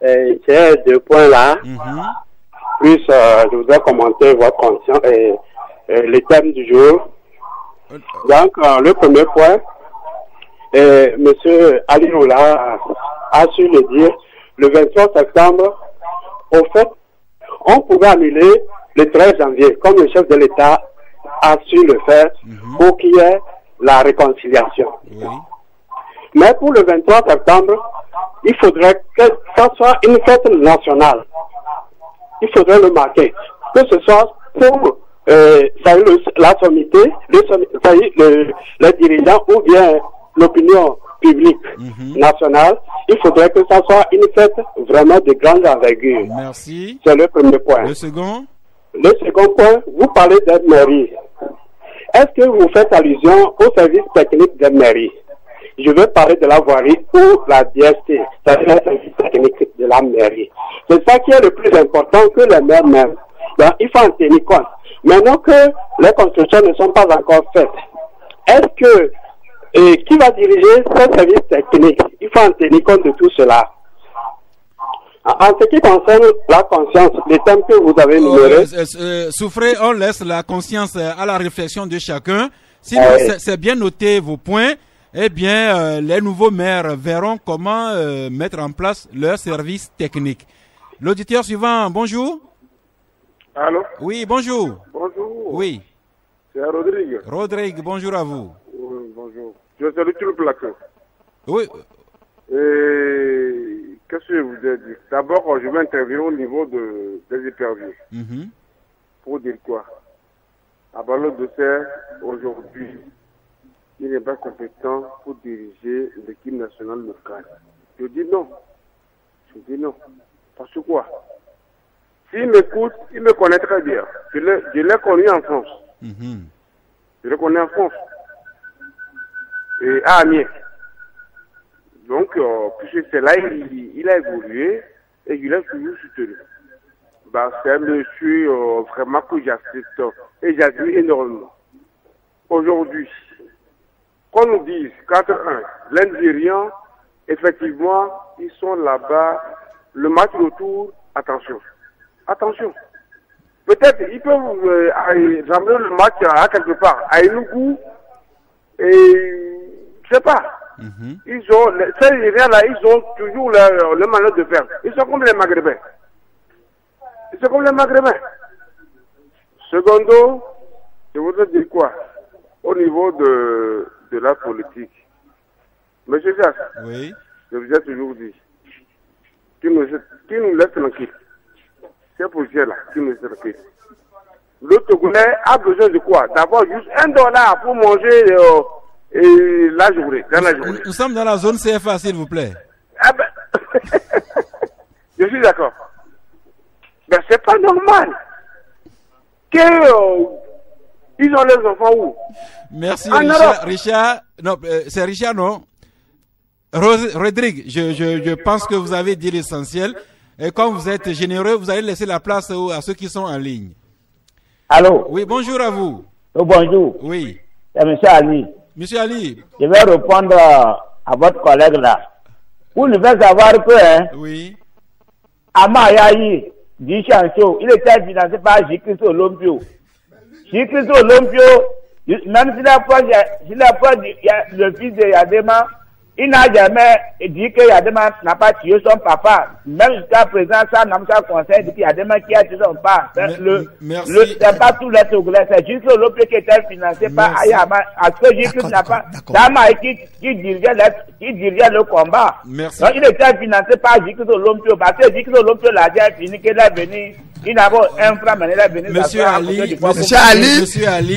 J'ai 2 points là. Plus, je voudrais commenter votre conscience et les thèmes du jour. Donc, le premier point, monsieur Ali Roula a su le dire. Le 23 septembre, au fait, on pouvait annuler le 13 janvier, comme le chef de l'État a su le faire pour qu'il y ait la réconciliation. Mais pour le 23 septembre, il faudrait que ça soit une fête nationale. Il faudrait le marquer. Que ce soit pour la sommité, les dirigeants ou bien l'opinion publique nationale, il faudrait que ça soit une fête vraiment de grande envergure. Merci. C'est le premier point. Le second? Le second point, vous parlez des mairies. Est-ce que vous faites allusion au service technique des mairies? Je veux parler de la voirie ou la DST, c'est-à-dire le service technique de la mairie. C'est ça qui est le plus important que les maires même. Donc, il faut en tenir compte. Maintenant que les constructions ne sont pas encore faites, est-ce que qui va diriger ce service technique? Il faut en tenir compte de tout cela. En ce qui concerne la conscience, les thèmes que vous avez énumérés... Souffrez, on laisse la conscience à la réflexion de chacun. Sinon, c'est bien noté vos points. Eh bien, les nouveaux maires verront comment mettre en place leur service technique. L'auditeur suivant, bonjour. Allô? Oui, bonjour. Bonjour. Oui. C'est Rodrigue. Rodrigue, bonjour à vous. Oui, bonjour. Je salue tout le plateau. Oui. Et qu'est-ce que je vous ai dit? D'abord, je vais intervenir au niveau des éperviers. Pour dire quoi? À Ballon de Serre, aujourd'hui, il n'est pas compétent pour diriger l'équipe nationale locale. Je dis non. Je dis non. Parce que quoi? S'il m'écoute, il me connaît très bien. Je l'ai connu en France. Je le connais en France. Et à Amiens. Donc, puisque c'est là, il a évolué et il a toujours soutenu. Bah, c'est un monsieur vraiment que j'assiste et j'admire énormément. Aujourd'hui, qu'on nous dise 4-1, l'Indien, effectivement, ils sont là-bas. Le match retour, attention. Attention. Peut-être ils peuvent ramener le match à quelque part, à Enugu, et je sais pas. Ils ont, ces Nigériens-là, ils ont toujours le malheur de faire. Ils sont comme les Maghrébins. Ils sont comme les Maghrébins. Secondo, je voudrais dire quoi? Au niveau de la politique. Monsieur Jass, oui. Je vous ai toujours dit, qui nous laisse tranquille. C'est pour là qui nous laisse tranquille. Le Togolais a besoin de quoi? D'avoir juste $1 pour manger la journée, dans la journée. Nous sommes dans la zone CFA, s'il vous plaît. Ah ben, je suis d'accord. Mais c'est pas normal. Ils ont les enfants où? Merci, en Richard. Richard, non, c'est Richard, non? Rodrigue, je pense que vous avez dit l'essentiel. Et comme vous êtes généreux, vous allez laisser la place à ceux qui sont en ligne. Allô? Oui, bonjour à vous. Oh, bonjour. Oui. C'est M. Ali. Monsieur Ali. Je vais répondre à votre collègue là. Vous ne faites savoir que, hein? Oui. Amayayi, du Chancho, il était financé par J.Christ Olympio. J.Christ Olympio, même s'il a pas le fils de Yadema, il n'a jamais dit que Yadema n'a pas tué son papa. Même jusqu'à présent, ça n'a pas conseil de Yadema qui a tué son papa. C'est pas tous les Togolais, c'est juste l'autre qui était financé par Ayama. À ce que J.Christ n'a pas, Dama qui dirigeait le combat. Merci. Donc il était financé par J.Christ Olympio. Parce que J.Christ Olympio l'a déjà fini, qu'il est venu. Il n'a pas un franc, mais il est venu. Monsieur Ali,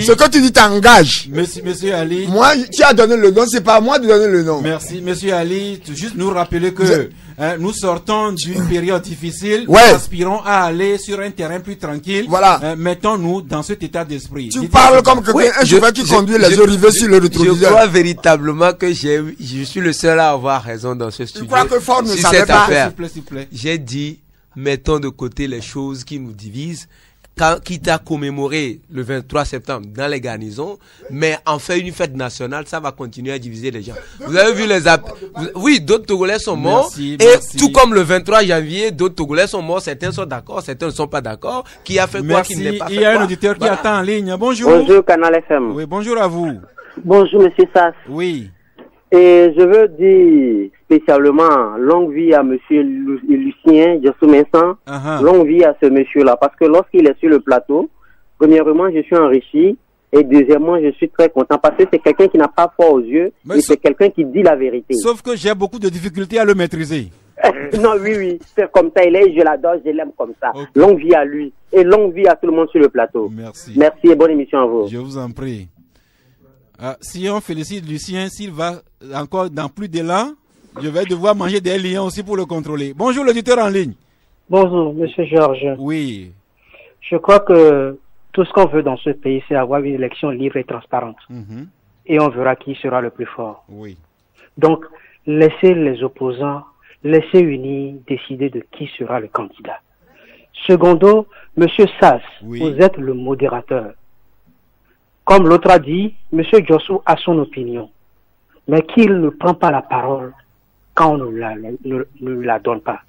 ce que tu dis t'engage. Monsieur Ali. Moi, tu as donné le nom, c'est pas à moi de donner le nom. Merci, Monsieur Ali. Juste nous rappeler que nous sortons d'une période difficile. Ouais. Nous aspirons à aller sur un terrain plus tranquille. Voilà. Mettons-nous dans cet état d'esprit. Tu parles comme un chauffeur qui conduit les arrivées sur le rétroviseur. Je crois véritablement que je suis le seul à avoir raison dans ce studio. Je crois que Ford ne sur savait cette pas. affaire. S'il vous plaît. J'ai dit, mettons de côté les choses qui nous divisent, quitte à commémorer le 23 septembre dans les garnisons, mais en faire une fête nationale, ça va continuer à diviser les gens. Vous avez vu oui, d'autres Togolais sont morts, merci. Tout comme le 23 janvier, d'autres Togolais sont morts, certains sont d'accord, certains ne sont pas d'accord, qui a fait quoi, qui n'est pas fait quoi. Il y a un auditeur qui attend en ligne. Bonjour. Bonjour, Canal FM. Oui, bonjour à vous. Bonjour, Monsieur Sass. Oui. Et je veux dire spécialement longue vie à Monsieur Lucien Jossou-Vincent, longue vie à ce monsieur-là, parce que lorsqu'il est sur le plateau, premièrement, je suis enrichi, et deuxièmement, je suis très content, parce que c'est quelqu'un qui n'a pas foi aux yeux, et c'est quelqu'un qui dit la vérité. Sauf que j'ai beaucoup de difficultés à le maîtriser. Non, oui, c'est comme ça, je l'adore, je l'aime comme ça. Okay. Longue vie à lui, et longue vie à tout le monde sur le plateau. Merci. Merci et bonne émission à vous. Je vous en prie. Si on félicite Lucien, s'il va encore dans plus d'élan, je vais devoir manger des lions aussi pour le contrôler. Bonjour l'auditeur en ligne. Bonjour Monsieur Georges. Oui. Je crois que tout ce qu'on veut dans ce pays, c'est avoir une élection libre et transparente. Et on verra qui sera le plus fort. Oui. Donc, laissez les opposants, laissez unis décider de qui sera le candidat. Secondo, Monsieur Sass, vous êtes le modérateur. Comme l'autre a dit, M. Jossou a son opinion, mais qu'il ne prend pas la parole quand on ne la donne pas.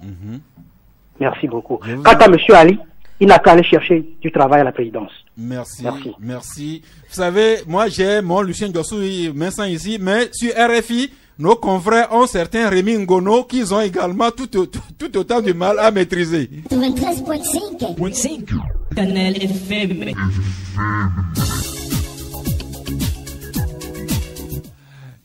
Merci beaucoup. Quant à M. Ali, il n'a qu'à aller chercher du travail à la présidence. Merci. Vous savez, moi j'ai mon Lucien Jossou Vincent ici, mais sur RFI, nos confrères ont certains Rémi Ngono qu'ils ont également tout autant de mal à maîtriser. 93.5 Canal FM.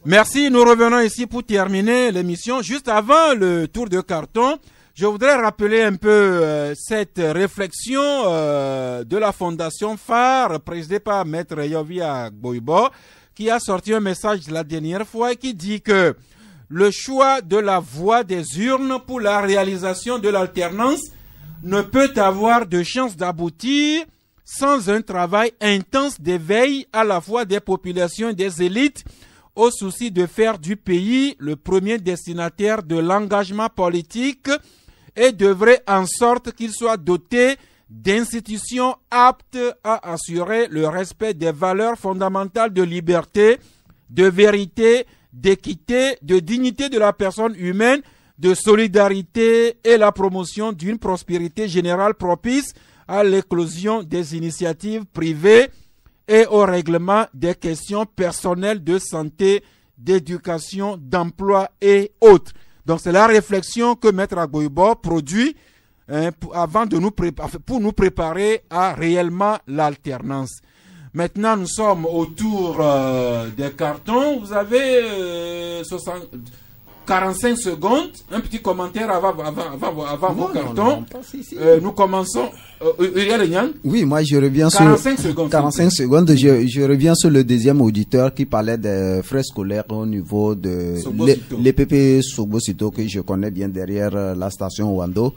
Merci, nous revenons ici pour terminer l'émission. Juste avant le tour de carton, je voudrais rappeler un peu cette réflexion de la fondation phare présidée par Maître Yovia Gboibo, qui a sorti un message la dernière fois qui dit que le choix de la voie des urnes pour la réalisation de l'alternance ne peut avoir de chance d'aboutir sans un travail intense d'éveil à la fois des populations et des élites au souci de faire du pays le premier destinataire de l'engagement politique et d'œuvrer en sorte qu'il soit doté d'institutions aptes à assurer le respect des valeurs fondamentales de liberté, de vérité, d'équité, de dignité de la personne humaine, de solidarité et la promotion d'une prospérité générale propice à l'éclosion des initiatives privées et au règlement des questions personnelles de santé, d'éducation, d'emploi et autres. Donc c'est la réflexion que Maître Agboibo produit avant de pour nous préparer à réellement l'alternance. Maintenant, nous sommes autour des cartons. Vous avez 45 secondes. Un petit commentaire avant vos cartons. Nous commençons. Oui, moi je reviens 45 secondes. 45 secondes. Je reviens sur le deuxième auditeur qui parlait des frais scolaires au niveau de l'EPP Sogbo-Sito que je connais bien derrière la station Wando.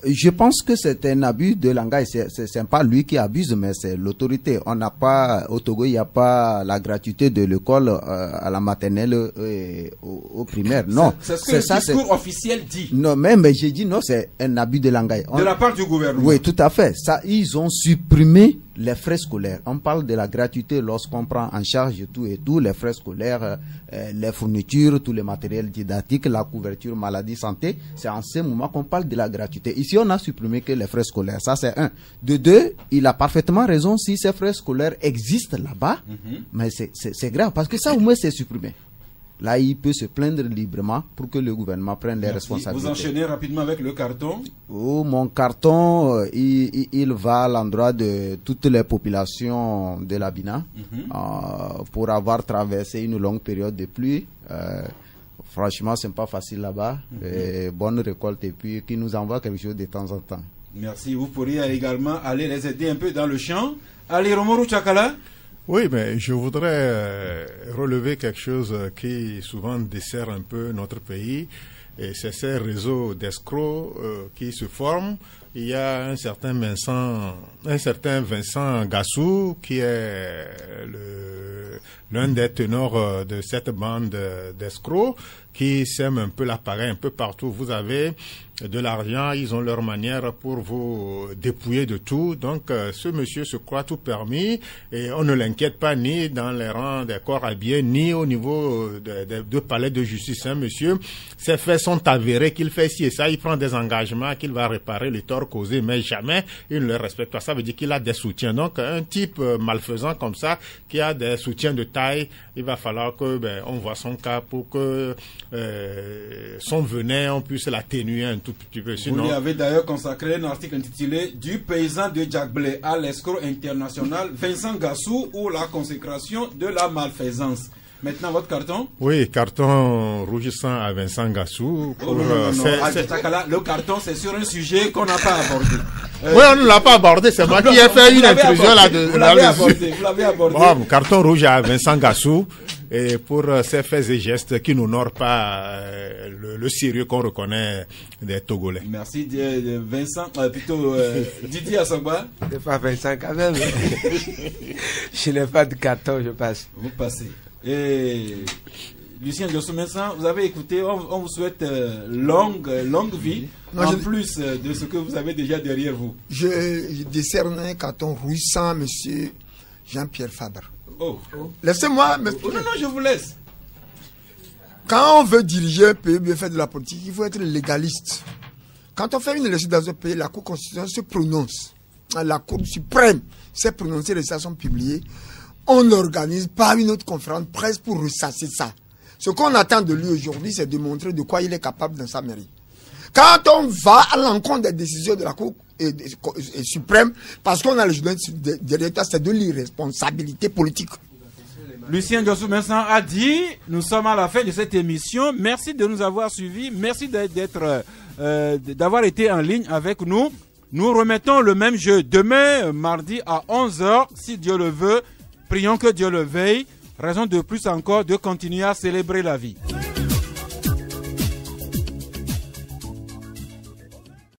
Je pense que c'est un abus de langage. C'est pas lui qui abuse, mais c'est l'autorité. On n'a pas, au Togo, il n'y a pas la gratuité de l'école à la maternelle et au primaire. Non. C'est ce que le discours officiel dit. Non, mais j'ai dit non, c'est un abus de langage. De la part du gouvernement. Oui, tout à fait. Ça, ils ont supprimé les frais scolaires. On parle de la gratuité lorsqu'on prend en charge tout et tout, les frais scolaires, les fournitures, tous les matériels didactiques, la couverture maladie santé. C'est en ce moment qu'on parle de la gratuité. Ici, on a supprimé que les frais scolaires. Ça, c'est un. De deux, il a parfaitement raison si ces frais scolaires existent là-bas, mais c'est grave parce que ça, au moins, c'est supprimé. Là, il peut se plaindre librement pour que le gouvernement prenne les responsabilités. Vous enchaînez rapidement avec le carton. Oh, mon carton, il va à l'endroit de toutes les populations de l'Abina pour avoir traversé une longue période de pluie. Franchement, c'est pas facile là-bas. Bonne récolte et puis qui nous envoie quelque chose de temps en temps. Merci. Vous pourriez également aller les aider un peu dans le champ. Allez, Romoro Chakala. Oui, mais je voudrais relever quelque chose qui souvent dessert un peu notre pays, et c'est ces réseaux d'escrocs qui se forment. Il y a un certain Vincent Gassou qui est l'un des tenors de cette bande d'escrocs qui sème un peu l'appareil un peu partout. Vous avez de l'argent, ils ont leur manière pour vous dépouiller de tout. Donc ce monsieur se croit tout permis et on ne l'inquiète pas ni dans les rangs des corps habillés ni au niveau de palais de justice. Hein, monsieur, ces faits sont avérés qu'il fait ci et ça, il prend des engagements qu'il va réparer les torts causés, mais jamais il ne le respecte pas. Ça veut dire qu'il a des soutiens. Donc un type malfaisant comme ça qui a des soutiens de taille, il va falloir que on voit son cas pour que son venin on puisse l'atténuer un tout petit peu. Sinon... Vous lui avez d'ailleurs consacré un article intitulé Du paysan de Djagblé à l'escroc international Vincent Gassou ou la consécration de la malfaisance. Maintenant, votre carton? Oui, carton rougissant à Vincent Gassou. Le carton, c'est sur un sujet qu'on n'a pas abordé. Oui, on ne l'a pas abordé, c'est moi qui ai fait une intrusion là-dessus. Vous l'avez abordé. Bon, carton rouge à Vincent Gassou. Et pour ces faits et gestes qui n'honorent pas le sérieux qu'on reconnaît des Togolais. Merci Vincent, plutôt Didier Assogba. C'est pas Vincent quand même. Je n'ai pas de carton, je passe. Vous passez. Et Lucien Diossou-Mensah, vous avez écouté, on vous souhaite longue vie, plus de ce que vous avez déjà derrière vous. Je décerne un carton rouissant à monsieur Jean-Pierre Fabre. Oh. Laissez-moi. Non, je vous laisse. Quand on veut diriger un pays, faire de la politique, il faut être légaliste. Quand on fait une élection dans un pays, la Cour constitutionnelle se prononce. La Cour suprême s'est prononcée, les résultats sont publiés. On organise pas une autre conférence de presse pour ressasser ça. Ce qu'on attend de lui aujourd'hui, c'est de montrer de quoi il est capable dans sa mairie. Quand on va à l'encontre des décisions de la Cour suprême, parce qu'on a le journaliste derrière toi, c'est de l'irresponsabilité politique. Lucien Diossou-Mensah a dit, nous sommes à la fin de cette émission. Merci de nous avoir suivis. Merci d'avoir été en ligne avec nous. Nous remettons le même jeu demain, mardi à 11h, si Dieu le veut. Prions que Dieu le veille. Raison de plus encore de continuer à célébrer la vie.